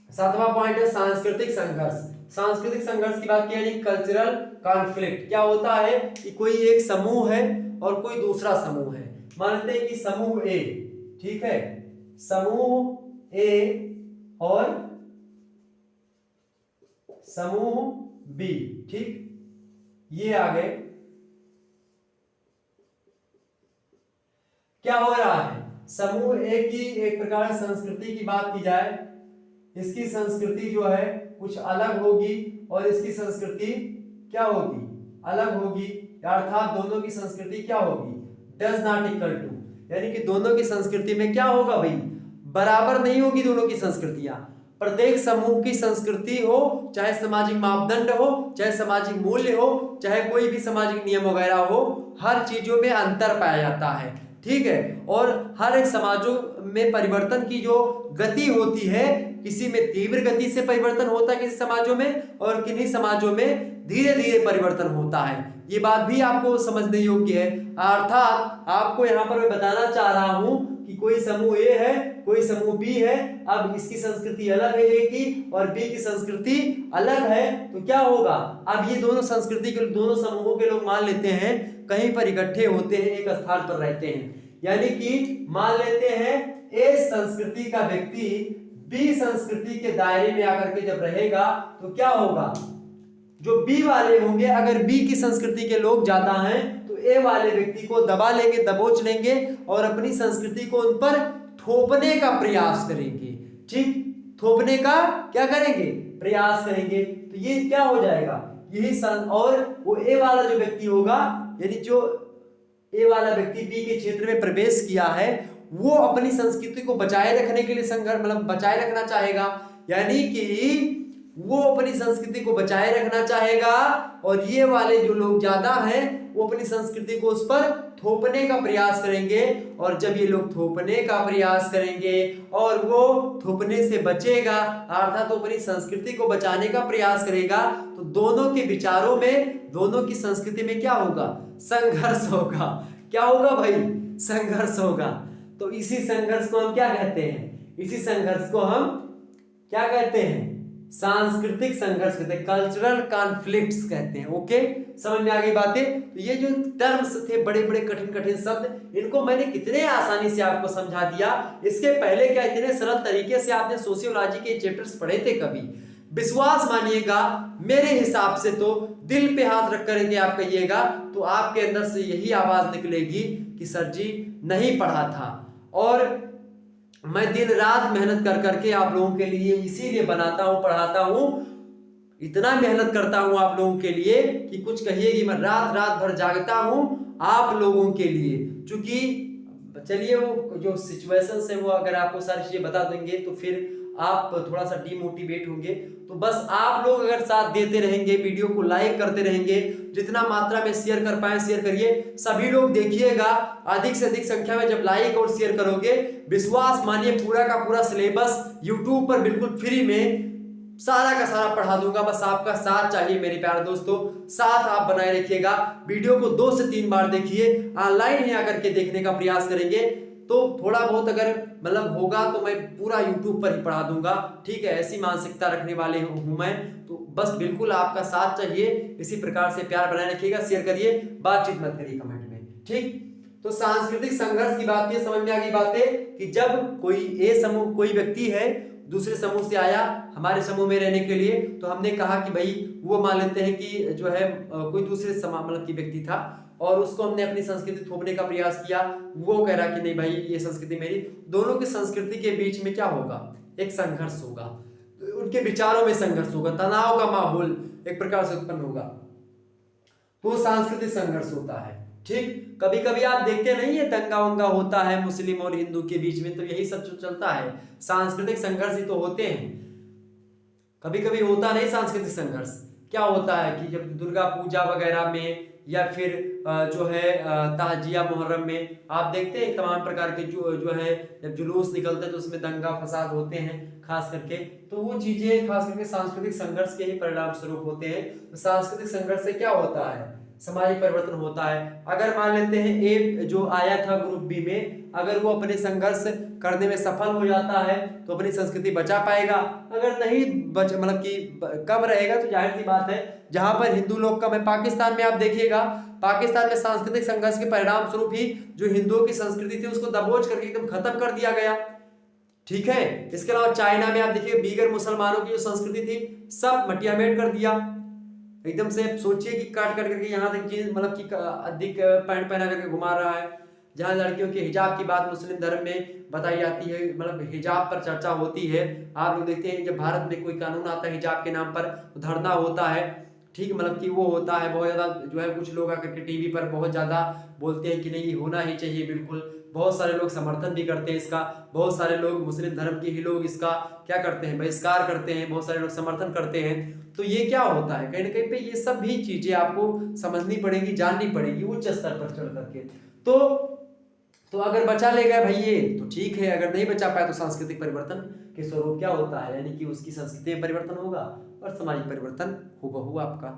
7वां पॉइंट है सांस्कृतिक संघर्ष। सांस्कृतिक संघर्ष की बात की, यानी कल्चरल कॉन्फ्लिक्ट। क्या होता है कि कोई एक समूह है और कोई दूसरा समूह है, मानते हैं कि समूह ए, ठीक है, समूह ए और समूह बी, ठीक, ये आ गए। क्या हो रहा है, समूह ए की एक प्रकार संस्कृति की बात की जाए, इसकी संस्कृति जो है कुछ अलग होगी और इसकी संस्कृति क्या होगी, अलग होगी, अर्थात दोनों की संस्कृति क्या होगी, डज नॉट इक्वल टू, यानी कि दोनों की संस्कृति में क्या होगा भाई, बराबर नहीं होगी दोनों की संस्कृतियां। प्रत्येक समूह की संस्कृति हो, चाहे सामाजिक मापदंड हो, चाहे सामाजिक मूल्य हो, चाहे कोई भी सामाजिक नियम वगैरह हो, हर चीजों में अंतर पाया जाता है, ठीक है। और हर एक समाजों में परिवर्तन की जो गति होती है, किसी में तीव्र गति से परिवर्तन होता है किसी समाजों में, और किन्हीं समाजों में धीरे धीरे परिवर्तन होता है। ये बात भी आपको समझने योग्य है। अर्थात आपको यहाँ पर मैं बताना चाह रहा हूं कि कोई समूह ए है, कोई समूह बी है, अब इसकी संस्कृति अलग है ए की और बी की संस्कृति अलग है, तो क्या होगा, अब ये दोनों संस्कृति के, दोनों समूहों के लोग मान लेते हैं कहीं पर इकट्ठे होते हैं, एक स्थान पर रहते हैं, यानी कि मान लेते हैं ए संस्कृति का व्यक्ति बी संस्कृति के दायरे में आकर के जब रहेगा तो क्या होगा, जो बी वाले होंगे, अगर बी की संस्कृति के लोग ज्यादा हैं तो ए वाले व्यक्ति को दबा लेंगे, दबोच लेंगे और अपनी संस्कृति को उन पर थोपने का प्रयास करेंगे, ठीक, थोपने का क्या करेंगे, प्रयास करेंगे। तो ये क्या हो जाएगा, यही और वो ए वाला जो व्यक्ति होगा, यानी जो ए वाला व्यक्ति बी के क्षेत्र में प्रवेश किया है, वो अपनी संस्कृति को बचाए रखने के लिए संघर्ष, मतलब बचाए रखना चाहेगा, यानी कि वो अपनी संस्कृति को बचाए रखना चाहेगा और ये वाले जो लोग ज्यादा हैं वो अपनी संस्कृति को उस पर थोपने का प्रयास करेंगे। और जब ये लोग थोपने का प्रयास करेंगे और वो थोपने से बचेगा, अर्थात तो अपनी संस्कृति को बचाने का प्रयास करेगा, तो दोनों के विचारों में, दोनों की संस्कृति में क्या होगा, संघर्ष होगा। क्या होगा भाई, संघर्ष होगा। तो इसी संघर्ष को हम क्या कहते हैं, इसी संघर्ष को हम क्या कहते हैं, सांस्कृतिक संघर्ष कहते हैं, कल्चरल कॉन्फ्लिक्ट्स कहते हैं। ओके, समझ में आ गई बातें। तो ये जो टर्म्स थे, बड़े बड़े कठिन कठिन शब्द, इनको मैंने कितने आसानी से आपको समझा दिया। इसके पहले क्या इतने सरल तरीके से आपने सोशियोलॉजी के चैप्टर्स पढ़े थे कभी? विश्वास मानिएगा, मेरे हिसाब से तो दिल पे हाथ रख कर आप कहिएगा तो आपके अंदर से यही आवाज निकलेगी कि सर जी नहीं पढ़ा था। और मैं दिन रात मेहनत कर करके आप लोगों के लिए इसीलिए बनाता हूं, पढ़ाता हूं, इतना मेहनत करता हूं आप लोगों के लिए कि कुछ कहिए कि मैं रात रात भर जागता हूं आप लोगों के लिए। क्योंकि चलिए वो जो सिचुएशंस है वो अगर आपको सारी चीजें बता देंगे तो फिर आप थोड़ा सा डिमोटिवेट होंगे। तो बस आप लोग अगर साथ देते रहेंगे, वीडियो को लाइक करते रहेंगे, जितना मात्रा में शेयर कर पाए शेयर करिए, सभी लोग देखिएगा। अधिक से अधिक संख्या में जब लाइक और शेयर करोगे, विश्वास मानिए पूरा का पूरा सिलेबस YouTube पर बिल्कुल फ्री में सारा का सारा पढ़ा दूंगा। बस आपका साथ चाहिए मेरे प्यारे दोस्तों, साथ आप बनाए रखिएगा। वीडियो को 2 से 3 बार देखिए, ऑनलाइन ही आकर के देखने का प्रयास करेंगे तो थोड़ा बहुत अगर मतलब होगा तो मैं पूरा YouTube पर ही पढ़ा दूंगा। ठीक है, ऐसी मानसिकता रखने वाले हूं मैं। तो बस बिल्कुल आपका साथ चाहिए, इसी प्रकार से प्यार बनाए रखिएगा, शेयर करिए, बातचीत मत करिए कमेंट में। ठीक, तो सांस्कृतिक संघर्ष की बात ये समझ में आ गई बातें कि जब कोई समूह कोई व्यक्ति है दूसरे समूह से आया हमारे समूह में रहने के लिए, तो हमने कहा कि भाई वो मान लेते हैं कि जो है कोई दूसरे मतलब की व्यक्ति था और उसको हमने अपनी संस्कृति थोपने का प्रयास किया, वो कह रहा कि नहीं भाई ये संस्कृति मेरी। दोनों की संस्कृति के बीच में क्या होगा, एक संघर्ष होगा, उनके विचारों में संघर्ष होगा, तनाव का माहौल एक प्रकार से उत्पन्न होगा, तो सांस्कृतिक संघर्ष होता है। ठीक, कभी कभी आप देखते नहीं है दंगा वंगा होता है मुस्लिम और हिंदू के बीच में, तो यही सब जो चलता है, सांस्कृतिक संघर्ष ही तो होते हैं। कभी कभी होता नहीं सांस्कृतिक संघर्ष, क्या होता है कि जब दुर्गा पूजा वगैरह में या फिर जो है ताजिया मुहर्रम में आप देखते हैं तमाम प्रकार के जो है जब जुलूस निकलते हैं तो उसमें दंगा फसाद होते हैं खास करके, तो वो चीजें खास करके सांस्कृतिक संघर्ष के ही परिणाम स्वरूप होते हैं। तो सांस्कृतिक संघर्ष से क्या होता है, सामाजिक परिवर्तन होता है। अगर मान लेते हैं ए जो आया था ग्रुप बी में, अगर वो अपने संघर्ष करने में सफल हो जाता है तो अपनी संस्कृति बचा पाएगा, अगर नहीं मतलब कि कम रहेगा तो जाहिर सी बात है जहां पर हिंदू लोग कम है, पाकिस्तान में आप देखिएगा, पाकिस्तान में सांस्कृतिक संघर्ष के परिणाम स्वरूप ही जो हिंदुओं की संस्कृति थी उसको दबोच करके एकदम खत्म कर दिया गया। ठीक है, इसके अलावा चाइना में आप देखिए बीगर मुसलमानों की जो संस्कृति थी सब मटियामेट कर दिया एकदम से। सोचिए कि काट काट करके यहाँ तक जींस मतलब कि अधिक पैंट पहना करके घुमा रहा है। जहाँ लड़कियों के हिजाब की बात मुस्लिम धर्म में बताई जाती है, मतलब हिजाब पर चर्चा होती है, आप लोग देखते हैं जब भारत में कोई कानून आता है हिजाब के नाम पर तो धरना होता है। ठीक, मतलब कि वो होता है बहुत ज़्यादा, जो है कुछ लोग आकर के टीवी पर बहुत ज़्यादा बोलते हैं कि नहीं ये होना ही चाहिए, बिल्कुल। बहुत सारे लोग समर्थन भी करते हैं इसका, बहुत सारे लोग मुस्लिम धर्म के ही लोग इसका क्या करते हैं, बहिष्कार करते हैं, बहुत सारे लोग समर्थन करते हैं। तो ये क्या होता है, कहीं ना कहीं पे ये सब भी चीजें आपको समझनी पड़ेगी, जाननी पड़ेगी उच्च स्तर पर चढ़ करके। तो अगर बचा ले गए भाई ये तो ठीक है, अगर नहीं बचा पाए तो सांस्कृतिक परिवर्तन के स्वरूप क्या होता है, यानी कि उसकी संस्कृति में परिवर्तन होगा और सामाजिक परिवर्तन हूबहू आपका।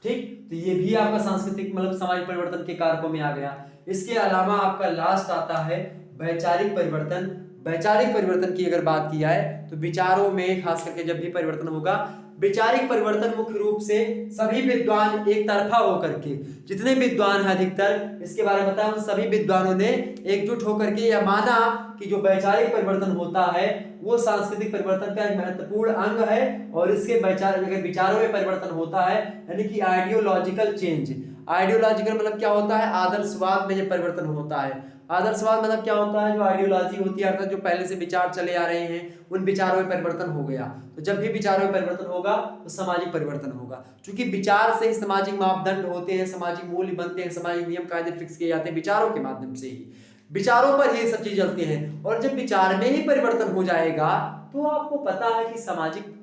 ठीक, तो ये भी आपका सांस्कृतिक मतलब सामाजिक परिवर्तन के कारकों में आ गया। इसके अलावा आपका लास्ट आता है वैचारिक परिवर्तन। वैचारिक परिवर्तन की अगर बात की जाए तो विचारों में खास करके जब भी परिवर्तन होगा, वैचारिक परिवर्तन मुख्य रूप से सभी विद्वान एक तरफा होकर के, जितने विद्वान हैं अधिकतर इसके बारे में बताया, उन सभी विद्वानों ने एकजुट होकर के यह माना कि जो वैचारिक परिवर्तन होता है वो सांस्कृतिक परिवर्तन का एक महत्वपूर्ण अंग है। और इसके विचारों में परिवर्तन होता है, यानी कि आइडियोलॉजिकल चेंज। आइडियोलॉजिकल मतलब क्या होता है, आदर्शवाद में जब परिवर्तन होता है। आदर्शवाद मतलब क्या होता है, जो आइडियोलॉजी होती है अर्थात जो पहले से विचार चले आ रहे हैं उन विचारों में परिवर्तन हो गया। तो जब भी विचारों में परिवर्तन होगा तो सामाजिक परिवर्तन होगा, क्योंकि विचार से ही सामाजिक मापदंड होते हैं, सामाजिक मूल्य बनते हैं, सामाजिक नियम कायदे फिक्स किए जाते हैं विचारों के माध्यम से ही, विचारों पर ये सब चीज चलती हैं। और जब विचार में ही परिवर्तन हो जाएगा तो आपको पता है कि सामाजिक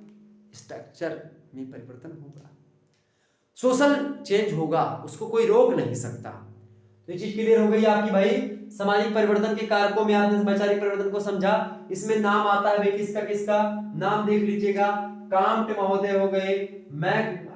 स्ट्रक्चर में परिवर्तन होगा, सोशल चेंज होगा, उसको कोई रोक नहीं सकता। तो ये चीज क्लियर हो गई आपकी भाई। सामाजिक परिवर्तन के कारकों में आपने वैचारिक परिवर्तन को समझा। इसमें नाम आता है भाई किसका किसका, नाम देख लीजिएगा। कांट महोदय हो गए,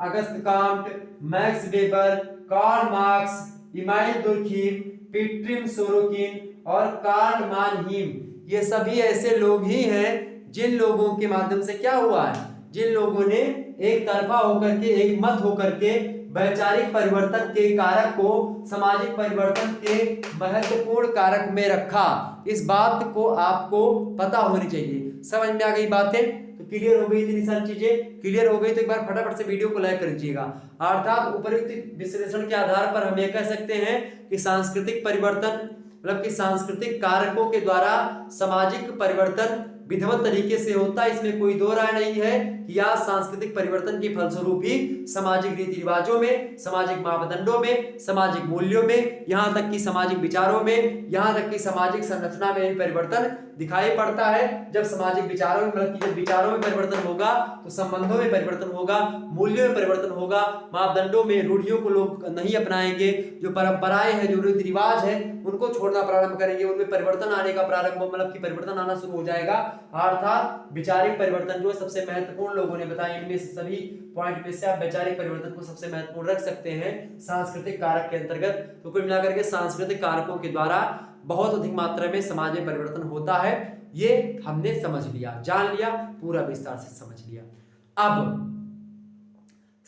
Auguste Comte, Max Weber, Karl Marx, Emile Durkheim, Pitirim Sorokin और कार्ल मानहीम। ये सभी ऐसे लोग ही हैं जिन लोगों के माध्यम से क्या हुआ है, जिन लोगों ने एक तरफा होकर के, एक मत होकर के वैचारिक परिवर्तन के कारक को सामाजिक परिवर्तन के महत्वपूर्ण कारक में रखा। इस बात को आपको पता होनी चाहिए। समझ में आ गई बातें? तो क्लियर हो गई, इतनी सारी चीजें क्लियर हो गई तो एक बार फटाफट से वीडियो को लाइक कर लीजिएगा। अर्थात उपयुक्त विश्लेषण के आधार पर हम ये कह सकते हैं कि सांस्कृतिक परिवर्तन मतलब कि सांस्कृतिक कारकों के द्वारा सामाजिक परिवर्तन विधिवत तरीके से होता है, इसमें कोई दो राय नहीं है कि आज सांस्कृतिक परिवर्तन के फलस्वरूप ही सामाजिक रीति रिवाजों में, सामाजिक मापदंडों में, सामाजिक मूल्यों में, यहाँ तक कि सामाजिक विचारों में, यहाँ तक कि सामाजिक संरचना में भी परिवर्तन दिखाई पड़ता है। जब सामाजिक विचारों में मतलब कि जब विचारों में परिवर्तन होगा तो संबंधों में परिवर्तन होगा, मूल्यों में परिवर्तन होगा, मापदंडों में रूढ़ियों को लोग नहीं अपनाएंगे, जो परंपराएं हैं, जो रीति रिवाज है उनको छोड़ना प्रारंभ करेंगे, उनमें परिवर्तन आने का प्रारंभ मतलब कि परिवर्तन आना शुरू हो जाएगा। अर्थात वैचारिक परिवर्तन जो सबसे महत्वपूर्ण लोगों ने बताया, इनमें से सभी पॉइंट में से आप वैचारिक परिवर्तन को सबसे महत्वपूर्ण रख सकते हैं सांस्कृतिक कारक के अंतर्गत। तो कुल मिलाकर के सांस्कृतिक कारकों के द्वारा बहुत अधिक मात्रा में समाज में परिवर्तन होता है, ये हमने समझ लिया, जान लिया, पूरा विस्तार से समझ लिया। अब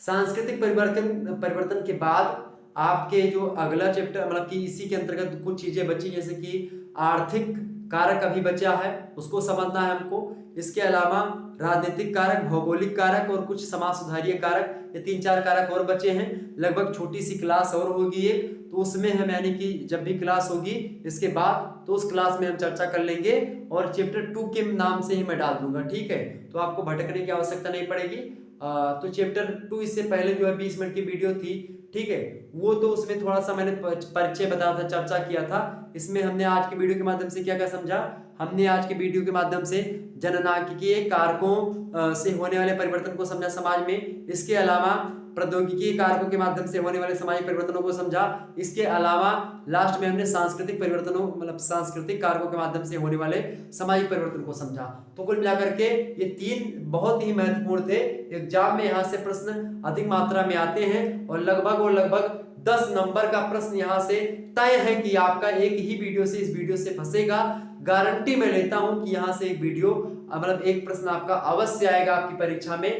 सांस्कृतिक परिवर्तन के बाद आपके जो अगला चैप्टर मतलब कि इसी के अंतर्गत कुछ चीजें बची, जैसे कि आर्थिक कारक अभी बचा है, उसको समझना है हमको। इसके अलावा राजनीतिक कारक, भौगोलिक कारक और कुछ समाज सुधारीय कारक, ये 3-4 कारक और बचे हैं। लगभग छोटी सी क्लास और होगी एक, तो उसमें हम यानी कि जब भी क्लास होगी इसके बाद, तो उस क्लास में हम चर्चा कर लेंगे और चैप्टर 2 के नाम से ही मैं डाल दूंगा, ठीक है। तो आपको भटकने की आवश्यकता नहीं पड़ेगी। तो चैप्टर 2 इससे पहले जो है 20 मिनट की वीडियो थी, ठीक है, वो तो उसमें थोड़ा सा मैंने परिचय बताया था, चर्चा किया था। इसमें हमने आज की वीडियो के माध्यम से क्या क्या समझा, हमने आज की वीडियो के माध्यम से जननांकिकीय कारकों से होने वाले परिवर्तन को समझा समाज में। इसके अलावा प्रौद्योगिकी कारकों के माध्यम से होने वाले सामाजिक परिवर्तनों को समझा। इसके अलावा लास्ट में हमने सांस्कृतिक परिवर्तनों मतलब सांस्कृतिक कारकों के माध्यम से होने वाले सामाजिक परिवर्तन को समझा। तो कुल मिलाकर के ये 3 बहुत ही महत्वपूर्ण थे। एग्जाम में यहाँ से प्रश्न अधिक मात्रा में आते हैं और लगभग 10 नंबर का प्रश्न यहाँ से तय है कि आपका एक ही वीडियो से, इस वीडियो से फंसेगा। गारंटी मैं लेता हूं कि यहाँ से एक वीडियो मतलब एक प्रश्न आपका अवश्य आएगा आपकी परीक्षा में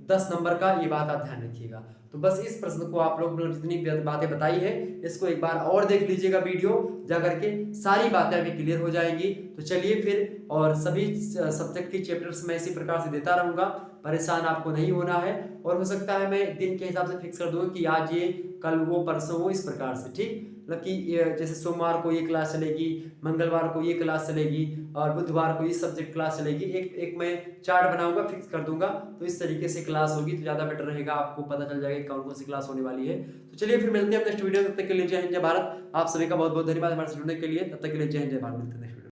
10 नंबर का, ये बात आप ध्यान रखिएगा। तो बस इस प्रश्न को आप लोग मतलब जितनी बातें बताई है इसको एक बार और देख लीजिएगा वीडियो, जाकर के सारी बातें अभी क्लियर हो जाएंगी। तो चलिए फिर, और सभी सब्जेक्ट की चैप्टर्स मैं इसी प्रकार से देता रहूंगा, परेशान आपको नहीं होना है। और हो सकता है मैं दिन के हिसाब से फिक्स कर दूंगा कि आज ये, कल वो, परसों वो, इस प्रकार से, ठीक। मतलब कि जैसे सोमवार को ये क्लास चलेगी, मंगलवार को ये क्लास चलेगी और बुधवार को ये सब्जेक्ट क्लास चलेगी। एक मैं चार्ट बनाऊंगा, फिक्स कर दूंगा, तो इस तरीके से क्लास होगी तो ज़्यादा बेटर रहेगा, आपको पता चल जाएगा कौन कौन सी क्लास होने वाली है। तो चलिए फिर मिलते हैं नेक्स्ट वीडियो, तब तक के लिए जय हिंद जय भारत। आप सभी का बहुत बहुत धन्यवाद हमारे से जुड़ने के लिए। तब तक के लिए जय हिंद जय भारत, मिलते हैं नेक्स्ट वीडियो।